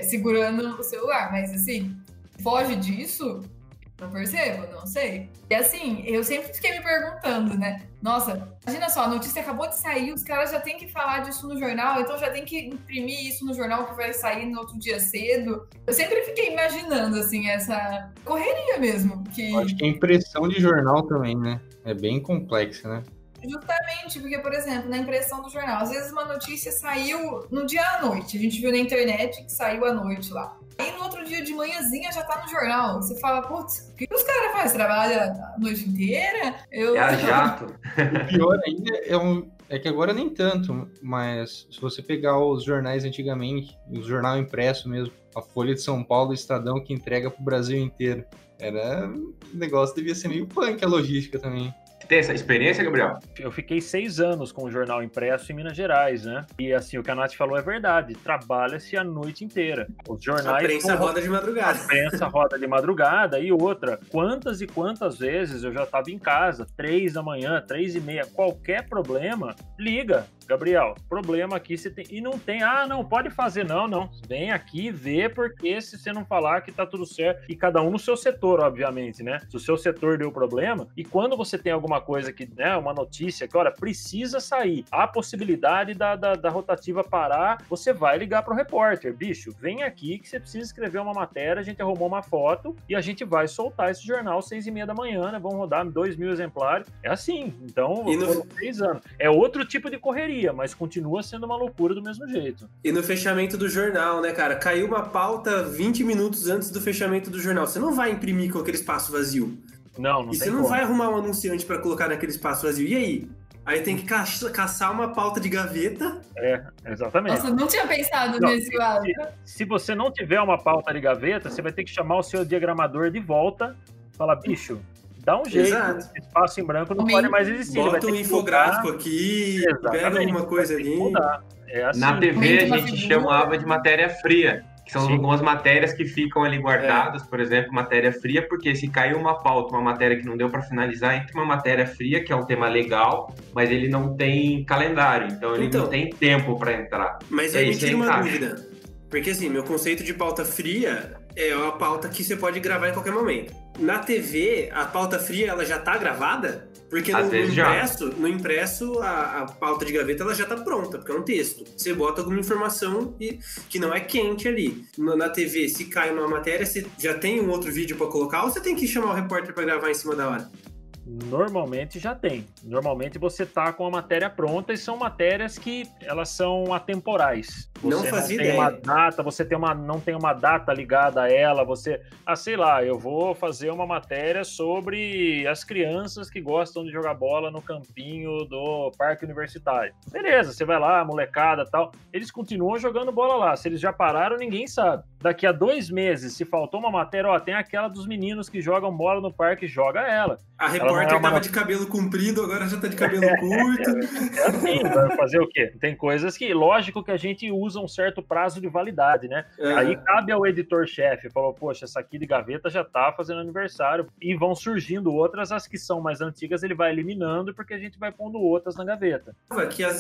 segurando o celular, mas assim, foge disso... Não percebo, não sei. E assim, eu sempre fiquei me perguntando, né? Nossa, imagina só, a notícia acabou de sair, os caras já têm que falar disso no jornal, então já tem que imprimir isso no jornal que vai sair no outro dia cedo. Eu sempre fiquei imaginando, assim, essa correria mesmo.
Eu acho que a impressão de jornal também, né? É bem complexa, né?
Justamente, porque, por exemplo, na impressão do jornal, às vezes uma notícia saiu no dia à noite, a gente viu na internet que saiu à noite lá. Aí no outro dia de manhãzinha já tá no jornal. Você fala, putz, o que os caras fazem? Trabalha a noite inteira?
É a jato.
O pior ainda é que agora nem tanto, mas se você pegar os jornais antigamente, o jornal impresso mesmo, a Folha de São Paulo, o Estadão, que entrega pro Brasil inteiro, o negócio devia ser meio punk a logística também.
Tem essa experiência, Gabriel?
Eu fiquei 6 anos com o jornal impresso em Minas Gerais, né? E assim, o que a Nath falou é verdade. Trabalha-se a noite inteira. Os jornais...
A prensa roda de madrugada.
A prensa roda de madrugada. E outra, quantas e quantas vezes eu já estava em casa, 3 da manhã, 3h30, qualquer problema, liga. Gabriel, problema aqui você tem... E não tem, não, pode fazer, não. Vem aqui, vê, porque se você não falar que tá tudo certo, e cada um no seu setor, obviamente, né? Se o seu setor deu problema, e quando você tem alguma coisa que, né, uma notícia que, olha, precisa sair, há possibilidade da rotativa parar, você vai ligar pro repórter, bicho, vem aqui que você precisa escrever uma matéria, a gente arrumou uma foto, e a gente vai soltar esse jornal 6h30 da manhã, né? Vamos rodar 2.000 exemplares. É assim, então, foram 3 anos. É outro tipo de correria, mas continua sendo uma loucura do mesmo jeito.
E no fechamento do jornal, né, cara? Caiu uma pauta 20 minutos antes do fechamento do jornal. Você não vai imprimir com aquele espaço vazio.
Não
E você não vai arrumar um anunciante pra colocar naquele espaço vazio. E aí? Aí tem que caçar uma pauta de gaveta.
Exatamente.
Nossa, eu não tinha pensado nesse lado.
Se você não tiver uma pauta de gaveta, você vai ter que chamar o seu diagramador de volta, falar, bicho, dá um jeito, esse espaço em branco não pode mais existir.
Bota um infográfico aqui, pega alguma coisa ali.
Assim. Na TV a gente chamava de matéria fria, que são algumas matérias que ficam ali guardadas, por exemplo, matéria fria, porque se caiu uma pauta, uma matéria que não deu para finalizar, entra uma matéria fria, que é um tema legal, mas ele não tem calendário, então ele não tem tempo para entrar.
Mas aí me tira uma dúvida, porque assim, meu conceito de pauta fria é uma pauta que você pode gravar em qualquer momento. Na TV, a pauta fria, ela já tá gravada? Porque no impresso, a pauta de gaveta ela já tá pronta, porque é um texto. Você bota alguma informação que não é quente ali. Na TV, se cai uma matéria, você já tem um outro vídeo para colocar ou você tem que chamar o repórter para gravar em cima da hora?
Normalmente já tem. Normalmente você tá com a matéria pronta e são matérias que elas são atemporais. Você não fazia ideia. Uma data, você não tem uma data ligada a ela, você... sei lá, eu vou fazer uma matéria sobre as crianças que gostam de jogar bola no campinho do parque universitário. Beleza, você vai lá, molecada e tal, eles continuam jogando bola lá. Se eles já pararam, ninguém sabe. Daqui a 2 meses, se faltou uma matéria, tem aquela dos meninos que jogam bola no parque, joga ela.
A repórter tava de cabelo comprido, agora já tá de cabelo curto.
Assim, vai fazer o quê? Tem coisas que, lógico que a gente usa um certo prazo de validade, né? Aí cabe ao editor-chefe, falou, poxa, essa aqui de gaveta já tá fazendo aniversário, e vão surgindo outras, as que são mais antigas ele vai eliminando, porque a gente vai pondo outras na gaveta.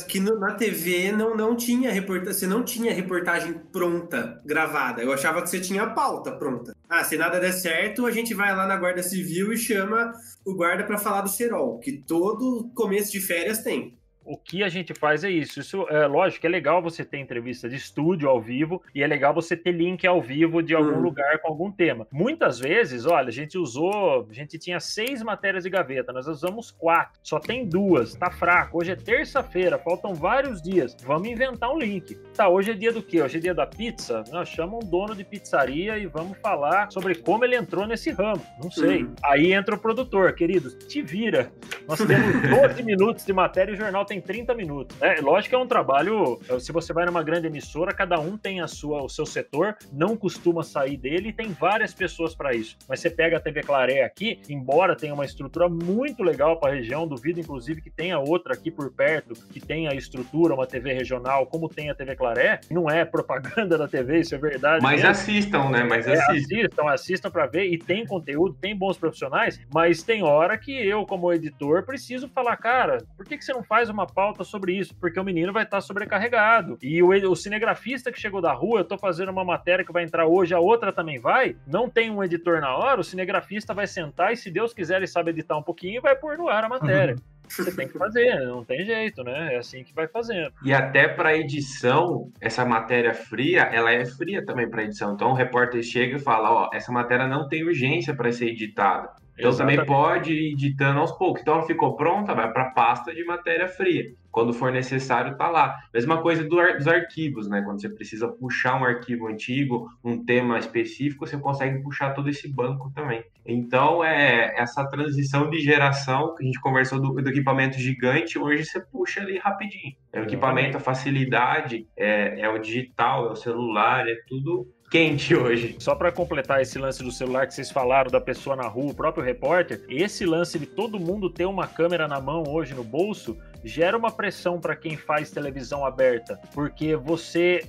Que na TV não tinha reportagem, você não tinha reportagem pronta, gravada. Eu achava que você tinha a pauta pronta. Se nada der certo, a gente vai lá na Guarda Civil e chama o guarda para falar do cerol, que todo começo de férias tem.
O que a gente faz é isso. Isso é lógico, é legal você ter entrevista de estúdio ao vivo e é legal você ter link ao vivo de algum lugar com algum tema. Muitas vezes, olha, a gente tinha 6 matérias de gaveta, nós usamos 4, só tem 2, tá fraco. Hoje é terça-feira, faltam vários dias. Vamos inventar um link. Tá, hoje é dia do quê? Hoje é dia da pizza? Nós chamamos um dono de pizzaria e vamos falar sobre como ele entrou nesse ramo. Não sei. Aí entra o produtor, queridos, te vira. Nós temos 12 minutos de matéria e o jornal tem 30 minutos. Lógico que é um trabalho, se você vai numa grande emissora, cada um tem o seu setor, não costuma sair dele e tem várias pessoas para isso. Mas você pega a TV Claré aqui, embora tenha uma estrutura muito legal para a região, duvido inclusive que tenha outra aqui por perto, que tenha a estrutura, uma TV regional, como tem a TV Claré, não é propaganda da TV, isso é verdade.
Mas mesmo. Assistam, né?
Assistam para ver, e tem conteúdo, tem bons profissionais, mas tem hora que eu, como editor, preciso falar, cara, por que você não faz uma pauta sobre isso? Porque o menino vai estar sobrecarregado. E o cinegrafista que chegou da rua, eu tô fazendo uma matéria que vai entrar hoje, a outra também vai, não tem um editor na hora, o cinegrafista vai sentar e, se Deus quiser, ele sabe editar um pouquinho e vai pôr no ar a matéria. Você tem que fazer, não tem jeito, né? É assim que vai fazendo.
E até para edição, essa matéria fria, ela é fria também para edição. Então o repórter chega e fala, essa matéria não tem urgência para ser editada. Então também pode ir editando aos poucos. Então ela ficou pronta, vai para a pasta de matéria fria. Quando for necessário, tá lá. Mesma coisa dos arquivos, né? Quando você precisa puxar um arquivo antigo, um tema específico, você consegue puxar todo esse banco também. Então, essa transição de geração, que a gente conversou do equipamento gigante, hoje você puxa ali rapidinho. É o equipamento, a facilidade, é o digital, é o celular, é tudo quente hoje.
Só para completar esse lance do celular que vocês falaram, da pessoa na rua, o próprio repórter, esse lance de todo mundo ter uma câmera na mão hoje no bolso, gera uma pressão para quem faz televisão aberta, porque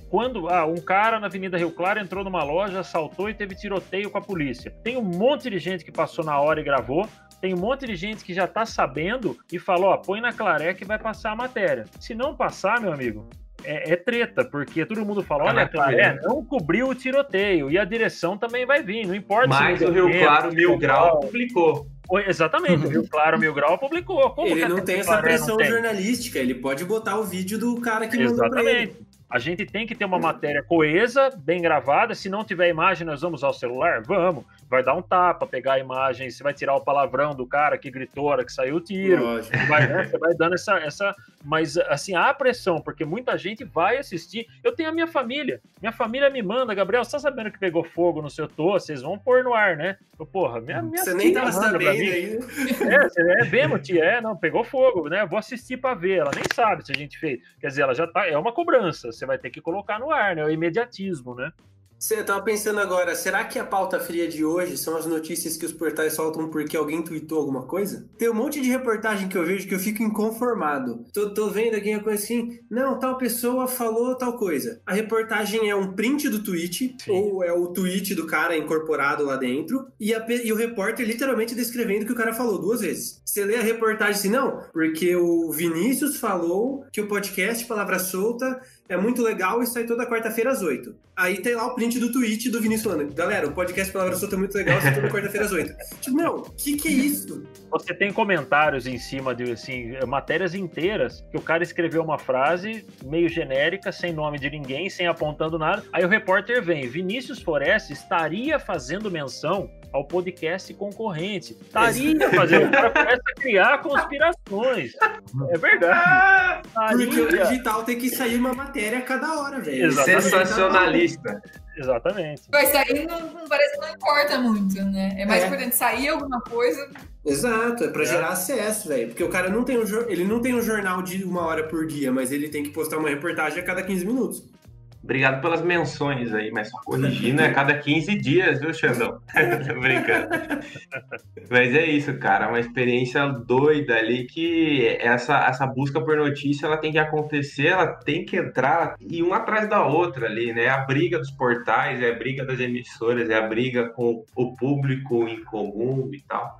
quando um cara na Avenida Rio Claro entrou numa loja, assaltou e teve tiroteio com a polícia. Tem um monte de gente que passou na hora e gravou, tem um monte de gente que já tá sabendo e falou, põe na Claré que vai passar a matéria. Se não passar, meu amigo, é treta, porque todo mundo fala, olha, a Claré não cobriu o tiroteio, e a direção também vai vir, não importa.
Mas o Rio Claro Mil Grau publicou.
Exatamente, o Rio Claro Mil Grau publicou.
Como ele não tem essa pressão jornalística, ele pode botar o vídeo do cara que mandou pra ele.
A gente tem que ter uma matéria coesa, bem gravada. Se não tiver imagem, nós vamos usar o celular? Vamos. Vai dar um tapa, pegar a imagem, você vai tirar o palavrão do cara que gritou, a hora que saiu o tiro. Você vai dando essa... Mas, assim, há pressão, porque muita gente vai assistir. Eu tenho a minha família me manda, Gabriel, você tá sabendo que pegou fogo no seu tô? Vocês vão pôr no ar, né? Porra, minha
você nem tava sabendo aí.
Mesmo, tia, não, pegou fogo, né? Eu vou assistir pra ver, ela nem sabe se a gente fez. Quer dizer, ela já tá, é uma cobrança, você vai ter que colocar no ar, né? É o imediatismo, né?
Eu tava pensando agora, será que a pauta fria de hoje são as notícias que os portais soltam porque alguém tweetou alguma coisa? Tem um monte de reportagem que eu vejo que eu fico inconformado. Tô vendo alguma coisa assim, não, tal pessoa falou tal coisa. A reportagem é um print do tweet, ou é o tweet do cara incorporado lá dentro, e o repórter literalmente descrevendo o que o cara falou 2 vezes. Você lê a reportagem assim, não, porque o Vinícius falou que o podcast Palavra Solta é muito legal e sai toda quarta-feira às 8. Aí tem lá o print do tweet do Vinícius falando, galera, o podcast Palavra Solta é muito legal, sai toda quarta-feira às 8. Tipo, não, que é isso?
Você tem comentários em cima de, assim, matérias inteiras, que o cara escreveu uma frase meio genérica, sem nome de ninguém, sem apontando nada, aí o repórter vem, Vinícius Forest estaria fazendo menção ao podcast concorrente. Estaria fazendo, o cara começa a criar conspirações. É verdade.
Porque o digital tem que sair uma matéria a cada hora, velho.
Sensacionalista.
Exatamente.
Mas sair não parece que não importa muito, né? É mais importante sair alguma coisa.
Exato, é pra gerar acesso, velho. Porque o cara não tem ele não tem um jornal de 1 hora por dia, mas ele tem que postar uma reportagem a cada 15 minutos.
Obrigado pelas menções aí, mas só corrigindo, é cada 15 dias, viu, Xandão? Tô brincando. Mas é isso, cara, uma experiência doida ali que essa busca por notícia, ela tem que acontecer, ela tem que entrar e uma atrás da outra ali, né? A briga dos portais, é a briga das emissoras, é a briga com o público em comum e tal.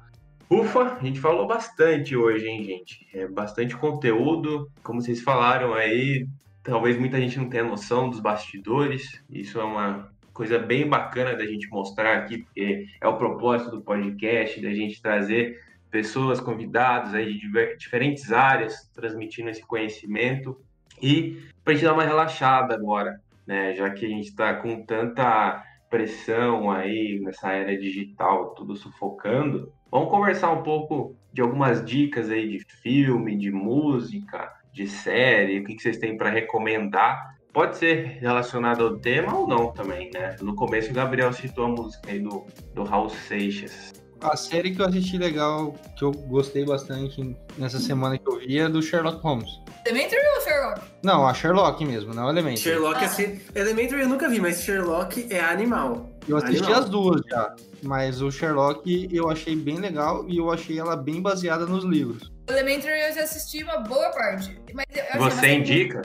Ufa, a gente falou bastante hoje, hein, gente? É bastante conteúdo, como vocês falaram aí. Talvez muita gente não tenha noção dos bastidores. Isso é uma coisa bem bacana da gente mostrar aqui, porque é o propósito do podcast, da gente trazer pessoas, convidados aí de diferentes áreas, transmitindo esse conhecimento. E para a gente dar uma relaxada agora, né? Já que a gente está com tanta pressão aí nessa era digital, tudo sufocando, vamos conversar um pouco de algumas dicas aí de filme, de música, de série, o que vocês têm para recomendar. Pode ser relacionado ao tema ou não também, né? No começo o Gabriel citou a música aí do Raul Seixas.
A série que eu assisti legal, que eu gostei bastante nessa semana que eu vi, é do Sherlock Holmes.
Elementary ou Sherlock?
Não, a Sherlock mesmo, não Elementary.
Sherlock assim, Elementary eu nunca vi, mas Sherlock é animal.
Eu assisti as duas já, mas o Sherlock eu achei bem legal e eu achei ela bem baseada nos livros.
Elementary eu já assisti uma boa parte. Mas
você indica?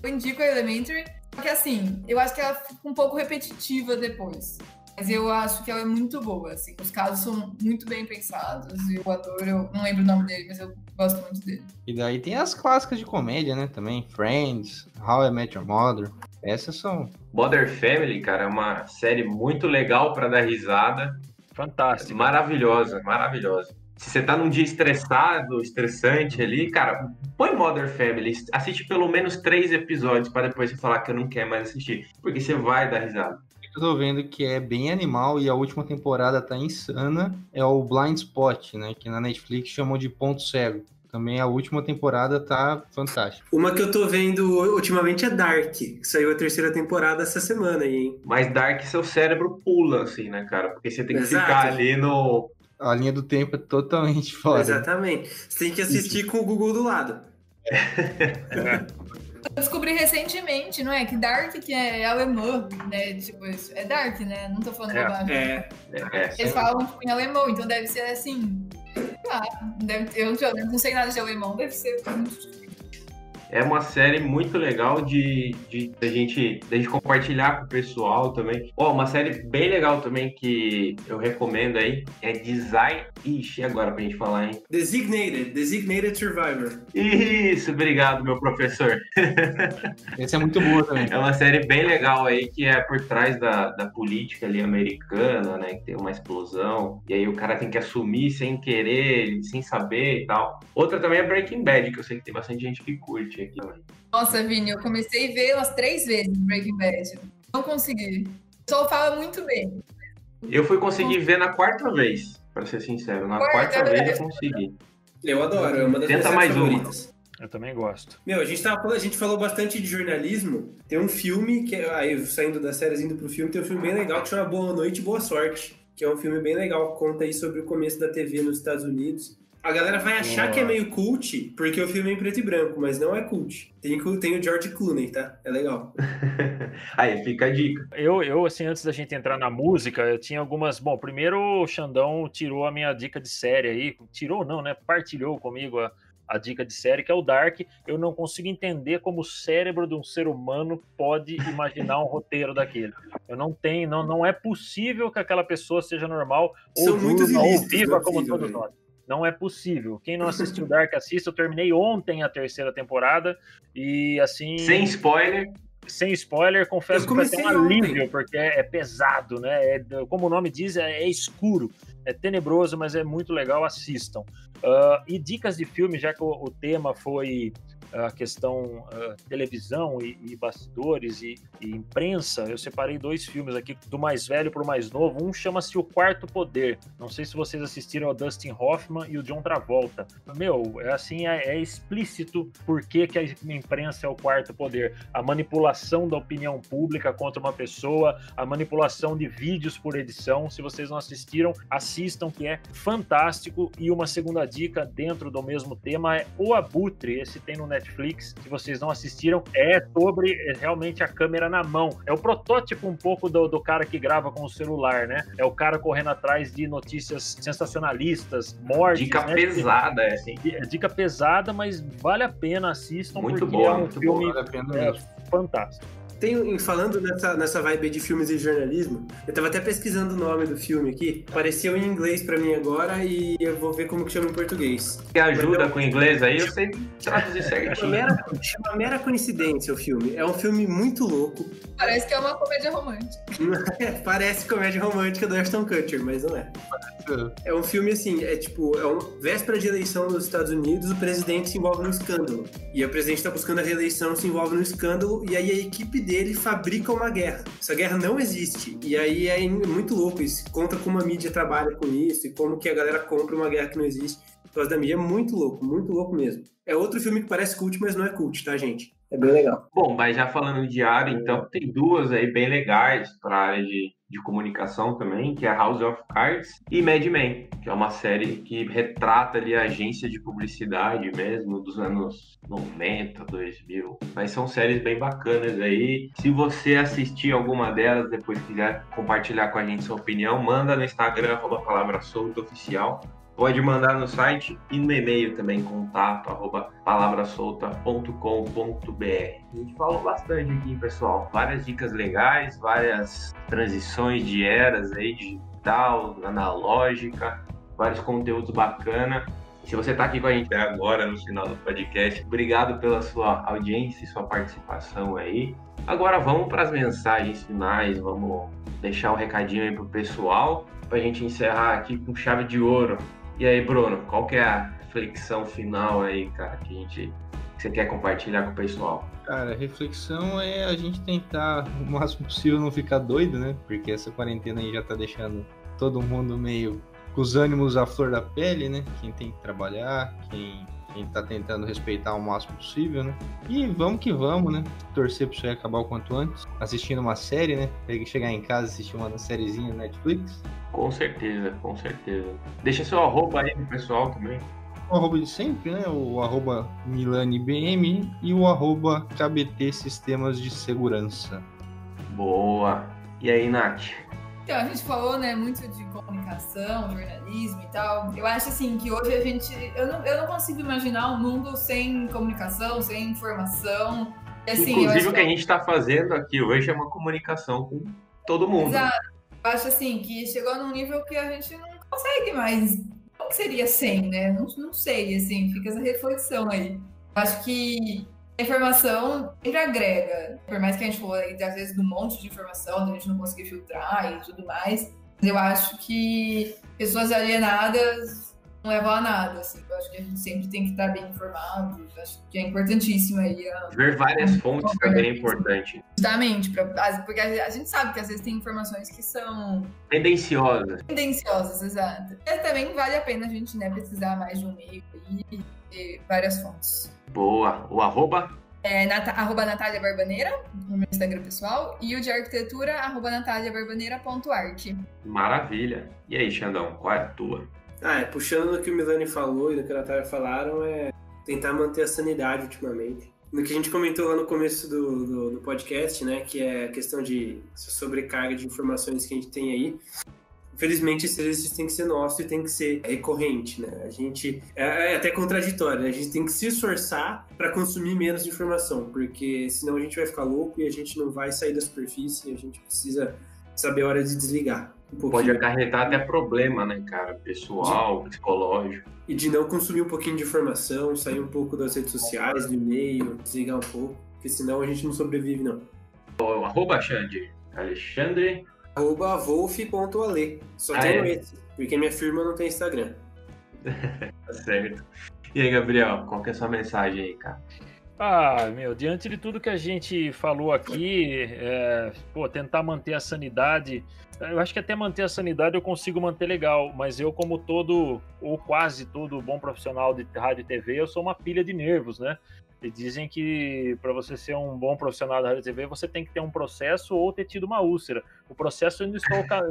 Eu indico a Elementary, porque assim, eu acho que ela fica um pouco repetitiva depois. Mas eu acho que ela é muito boa, assim. Os casos são muito bem pensados e o ator, eu não lembro o nome dele, mas eu gosto muito dele.
E daí tem as clássicas de comédia, né, também. Friends, How I Met Your Mother. Essas são...
Modern Family, cara, é uma série muito legal para dar risada.
Fantástica.
Maravilhosa, maravilhosa. Se você tá num dia estressante ali, cara, põe Modern Family, assiste pelo menos 3 episódios para depois você falar que eu não quero mais assistir, porque você vai dar risada.
Eu tô vendo que é bem animal e a última temporada tá insana, é o Blind Spot, né, que na Netflix chamou de Ponto Cego. Também a última temporada tá fantástica.
Uma que eu tô vendo ultimamente é Dark, que saiu a 3ª temporada essa semana aí, hein?
Mas Dark, seu cérebro pula, assim, né, cara? Porque você tem que ficar ali no...
A linha do tempo é totalmente fora.
Exatamente. Você tem que assistir com o Google do lado.
Eu descobri recentemente, não é? Que Dark, que é alemã, né? Tipo, é Dark, né? Não tô falando bobagem. Eles falam tipo, em alemão, então deve ser assim... eu não sei nada de alemão, deve ser muito difícil.
É uma série muito legal de gente compartilhar com o pessoal também. Uma série bem legal também que eu recomendo aí é Design... Ixi, agora pra gente falar, hein?
Designated Survivor.
Isso, obrigado, meu professor.
Essa é muito boa também.
É uma série bem legal aí que é por trás da política ali americana, né? Que tem uma explosão e aí o cara tem que assumir sem querer, sem saber e tal. Outra também é Breaking Bad, que eu sei que tem bastante gente que curte. assistir aqui também.
Nossa, Vini, eu comecei a ver umas 3 vezes Breaking Bad. Não consegui. O pessoal fala muito bem.
Eu fui conseguir ver na 4ª vez, pra ser sincero. Na 4ª vez eu consegui.
Eu adoro, é uma das minhas
Tenta mais
favoritas.
Eu também gosto.
Meu, a gente falou bastante de jornalismo. Tem um filme, aí saindo das séries, indo pro filme, tem um filme bem legal que chama Boa Noite, Boa Sorte. Que é um filme bem legal, que conta aí sobre o começo da TV nos Estados Unidos. A galera vai achar que é meio cult, porque o filme é em preto e branco, mas não é cult. Tem o George Clooney, tá? É legal.
Aí, fica a dica.
Eu, assim, antes da gente entrar na música, eu tinha algumas... Bom, primeiro o Xandão tirou a minha dica de série aí. Tirou não, né? Partilhou comigo a dica de série, que é o Dark. Eu não consigo entender como o cérebro de um ser humano pode imaginar um roteiro daquele. Eu não tenho... Não é possível que aquela pessoa seja normal ou viva como todos nós. Não é possível. Quem não assistiu Dark, assista. Eu terminei ontem a 3ª temporada e, assim...
Sem spoiler.
Sem spoiler, confesso que vai ter um alívio, porque é pesado, né? Como o nome diz, é escuro. É tenebroso, mas é muito legal. Assistam. E dicas de filme, já que o tema foi a questão televisão e bastidores e imprensa, eu separei 2 filmes aqui, do mais velho para o mais novo. Um chama-se O Quarto Poder. Não sei se vocês assistiram ao Dustin Hoffman e o John Travolta. Meu, é explícito por que a imprensa é o quarto poder. A manipulação da opinião pública contra uma pessoa, a manipulação de vídeos por edição. Se vocês não assistiram, assistam, que é fantástico. E uma segunda dica dentro do mesmo tema é O Abutre. Esse tem no Netflix, se vocês não assistiram, é sobre realmente a câmera na mão. É o protótipo um pouco do cara que grava com o celular, né? É o cara correndo atrás de notícias sensacionalistas, mortes.
Dica pesada, assim.
Dica pesada, mas vale a pena, assistam,
muito
porque
boa,
é um filme fantástico.
Falando nessa vibe de filmes e jornalismo, eu tava até pesquisando o nome do filme aqui, apareceu em inglês pra mim agora e eu vou ver como que chama em português.
Que ajuda com o inglês aí, eu sei traduzir certinho.
Chama Mera Coincidência o filme. É um filme muito louco.
Parece que é uma comédia romântica.
Parece comédia romântica do Ashton Kutcher, mas não é. É um filme assim, véspera de eleição nos Estados Unidos, o presidente se envolve num escândalo. E o presidente tá buscando a reeleição, se envolve num escândalo, e aí a equipe dele fabrica uma guerra. Essa guerra não existe. E aí é muito louco isso. Conta como a mídia trabalha com isso e como que a galera compra uma guerra que não existe. Por causa da mídia. É muito louco mesmo. É outro filme que parece cult, mas não é cult, tá, gente? É bem legal.
Bom, mas já falando de área, então, tem 2 aí bem legais para a área de comunicação também, que é House of Cards e Mad Men, que é uma série que retrata ali a agência de publicidade mesmo, dos anos 90, 2000. Mas são séries bem bacanas aí. Se você assistir alguma delas, depois quiser compartilhar com a gente sua opinião, manda no Instagram, @palavrasoltaoficial. Pode mandar no site e no e-mail também, contato@palavrasolta.com.br. A gente falou bastante aqui, pessoal. Várias dicas legais, várias transições de eras aí, digital, analógica, vários conteúdos bacanas. Se você está aqui com a gente até agora, no final do podcast, obrigado pela sua audiência e sua participação aí. Agora vamos para as mensagens finais, vamos deixar um recadinho aí pro pessoal, para a gente encerrar aqui com chave de ouro. E aí, Bruno, qual que é a reflexão final aí, cara, que você quer compartilhar com o pessoal?
Cara, a reflexão é a gente tentar o máximo possível não ficar doido, né? Porque essa quarentena aí já tá deixando todo mundo meio com os ânimos à flor da pele, né? Quem tem que trabalhar, quem tá tentando respeitar o máximo possível, né? E vamos que vamos, né? Torcer pra isso aí acabar o quanto antes. Assistindo uma série, né? Chegar em casa e assistir uma sériezinha na Netflix.
Com certeza, com certeza. Deixa seu arroba aí pro pessoal também.
O arroba de sempre, né? O arroba MilaniBM e o arroba KBT Sistemas de Segurança.
Boa! E aí, Nath?
Então, a gente falou, né, muito de comunicação, jornalismo e tal. Eu acho, assim, que hoje a gente... Eu não consigo imaginar um mundo sem comunicação, sem informação. E, assim,
inclusive, o que a gente está fazendo aqui hoje é uma comunicação com todo mundo.
Exato. Eu acho, assim, que chegou num nível que a gente não consegue mais. Como que seria sem, né? Não sei, assim, fica essa reflexão aí. Eu acho que a informação sempre agrega. Por mais que a gente falou aí, às vezes, de um monte de informação, da gente não conseguir filtrar e tudo mais. Eu acho que pessoas alienadas não leva a nada, assim. Eu acho que a gente sempre tem que estar bem informado. Eu acho que é importantíssimo aí.
Ver várias fontes também é importante.
Justamente, porque a gente sabe que às vezes tem informações que são
tendenciosas,
exato. Mas também vale a pena a gente, né, pesquisar mais de um meio e ter várias fontes.
Boa. O arroba?
Arroba Natália Barbaneira, no meu Instagram pessoal, e o de arquitetura, arroba nataliabarbaneira.art.
Maravilha. E aí, Xandão, qual é a tua?
Puxando no que o Milani falou e no que a Natália falaram, é tentar manter a sanidade ultimamente. No que a gente comentou lá no começo do podcast, né, que é a questão de sobrecarga de informações que a gente tem aí. Infelizmente, esse exercício tem que ser nosso e tem que ser recorrente, né? A gente é até contraditório, né? A gente tem que se esforçar para consumir menos informação, porque senão a gente vai ficar louco e a gente não vai sair da superfície e a gente precisa saber a hora de desligar.
Pode acarretar até problema, né, cara? Pessoal, psicológico.
E de não consumir um pouquinho de informação, sair um pouco das redes sociais, do e-mail, desligar um pouco, porque senão a gente não sobrevive, não.
Arroba Alexandre.
Arroba wolf.ale. Só tenho esse, porque minha firma não tem Instagram.
Tá certo. E aí, Gabriel, qual que é a sua mensagem aí, cara?
Diante de tudo que a gente falou aqui, tentar manter a sanidade, eu acho que até manter a sanidade eu consigo manter legal, mas eu, como todo, ou quase todo bom profissional de rádio e TV, eu sou uma pilha de nervos, né? E dizem que para você ser um bom profissional da rádio e TV, você tem que ter um processo ou ter tido uma úlcera. O processo eu ainda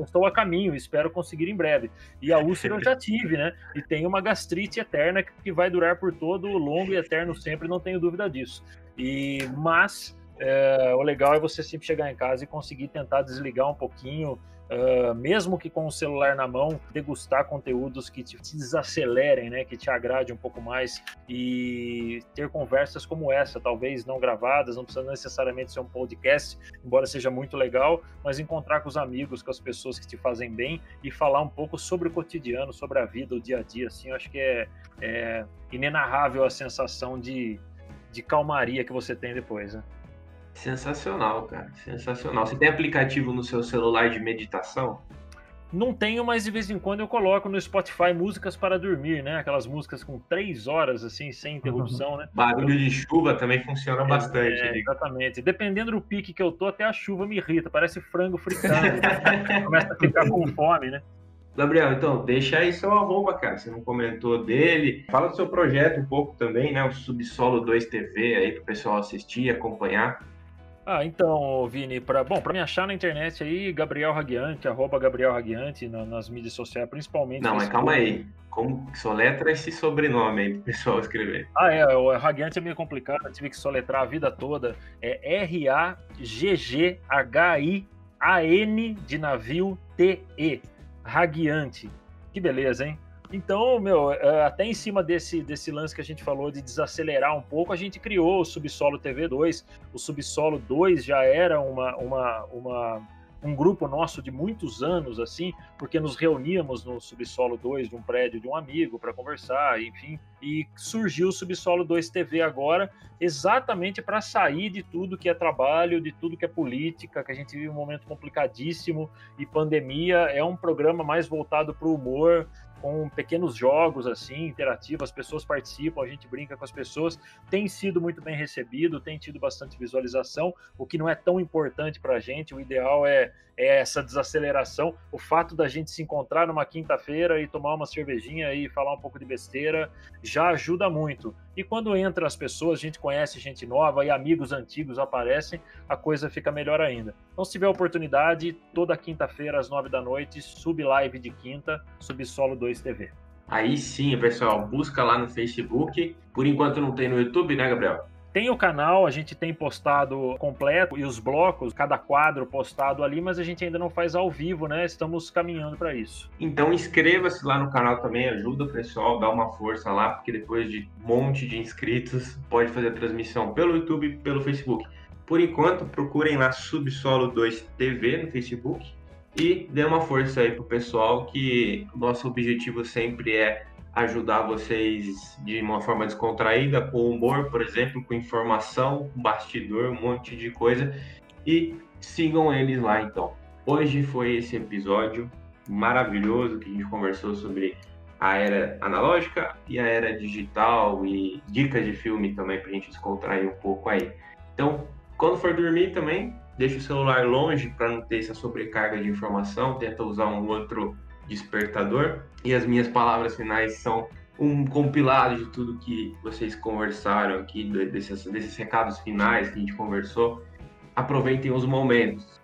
estou a caminho, espero conseguir em breve. E a úlcera eu já tive, né? E tenho uma gastrite eterna que vai durar por todo longo e eterno sempre, não tenho dúvida disso. Mas o legal é você sempre chegar em casa e conseguir tentar desligar um pouquinho, mesmo que com o celular na mão, degustar conteúdos que te desacelerem, né, que te agrade um pouco mais e ter conversas como essa, talvez não gravadas, não precisa necessariamente ser um podcast, embora seja muito legal, mas encontrar com os amigos, com as pessoas que te fazem bem e falar um pouco sobre o cotidiano, sobre a vida, o dia a dia, assim, eu acho que é inenarrável a sensação de calmaria que você tem depois, né?
Sensacional, cara. Sensacional. Você tem aplicativo no seu celular de meditação?
Não tenho, mas de vez em quando eu coloco no Spotify músicas para dormir, né? Aquelas músicas com 3 horas, assim, sem interrupção, né?
Barulho de chuva também funciona bastante.
Exatamente. Dependendo do pique que eu tô, até a chuva me irrita. Parece frango fritando. Começa a ficar com fome, né?
Gabriel, então, deixa aí seu arroba, cara. Você não comentou dele. Fala do seu projeto um pouco também, né? O Subsolo 2 TV aí pro pessoal assistir e acompanhar.
Então, Vini, para me achar na internet aí, Gabriel Raguiante, arroba Gabriel Raguiante nas mídias sociais, principalmente.
Não, mas calma aí. Como soletra esse sobrenome aí pro pessoal escrever?
O Raguiante é meio complicado, eu tive que soletrar a vida toda. É R-A-G-G-H-I-A-N de navio T-E. Raguiante. Que beleza, hein? Então, até em cima desse lance que a gente falou de desacelerar um pouco, a gente criou o Subsolo TV 2. O Subsolo 2 já era um grupo nosso de muitos anos, assim, porque nos reuníamos no Subsolo 2 de um prédio de um amigo para conversar, enfim, e surgiu o Subsolo 2 TV agora, exatamente para sair de tudo que é trabalho, de tudo que é política, que a gente vive um momento complicadíssimo, e pandemia. É um programa mais voltado para o humor, com pequenos jogos assim, interativos, as pessoas participam, a gente brinca com as pessoas, tem sido muito bem recebido, tem tido bastante visualização, o que não é tão importante pra gente, o ideal é essa desaceleração, o fato da gente se encontrar numa quinta-feira e tomar uma cervejinha e falar um pouco de besteira, já ajuda muito. E quando entra as pessoas, a gente conhece gente nova e amigos antigos aparecem, a coisa fica melhor ainda. Então, se tiver oportunidade, toda quinta-feira às 9 da noite, live de quinta, Subsolo 2 TV.
Aí sim, pessoal, busca lá no Facebook. Por enquanto não tem no YouTube, né, Gabriel?
Tem o canal, a gente tem postado completo e os blocos, cada quadro postado ali, mas a gente ainda não faz ao vivo, né? Estamos caminhando para isso.
Então inscreva-se lá no canal também, ajuda o pessoal, dá uma força lá, porque depois de um monte de inscritos, pode fazer a transmissão pelo YouTube e pelo Facebook. Por enquanto, procurem lá Subsolo 2 TV no Facebook e dê uma força aí pro pessoal, que o nosso objetivo sempre é ajudar vocês de uma forma descontraída, com humor, por exemplo, com informação, com bastidor, um monte de coisa. E sigam eles lá, então. Hoje foi esse episódio maravilhoso que a gente conversou sobre a era analógica e a era digital, e dicas de filme também pra gente descontrair um pouco aí. Então, quando for dormir também, deixa o celular longe para não ter essa sobrecarga de informação, tenta usar um outro despertador. E as minhas palavras finais são um compilado de tudo que vocês conversaram aqui, desses recados finais que a gente conversou. Aproveitem os momentos,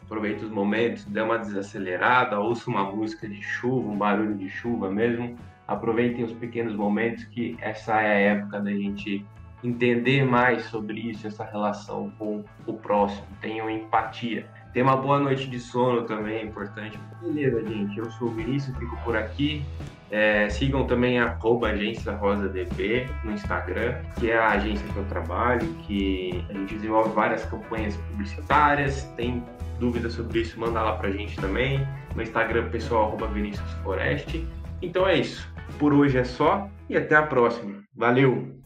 dê uma desacelerada, ouça uma música de chuva, um barulho de chuva mesmo. Aproveitem os pequenos momentos, que essa é a época da gente entender mais sobre isso, essa relação com o próximo. Tenham empatia. Ter uma boa noite de sono também é importante. Beleza, gente, eu sou o Vinícius, fico por aqui. Sigam também a @agência RosaDB no Instagram, que é a agência que eu trabalho, que a gente desenvolve várias campanhas publicitárias. Tem dúvidas sobre isso, manda lá pra gente também. No Instagram pessoal, @ViníciusForest. Então é isso. Por hoje é só e até a próxima. Valeu!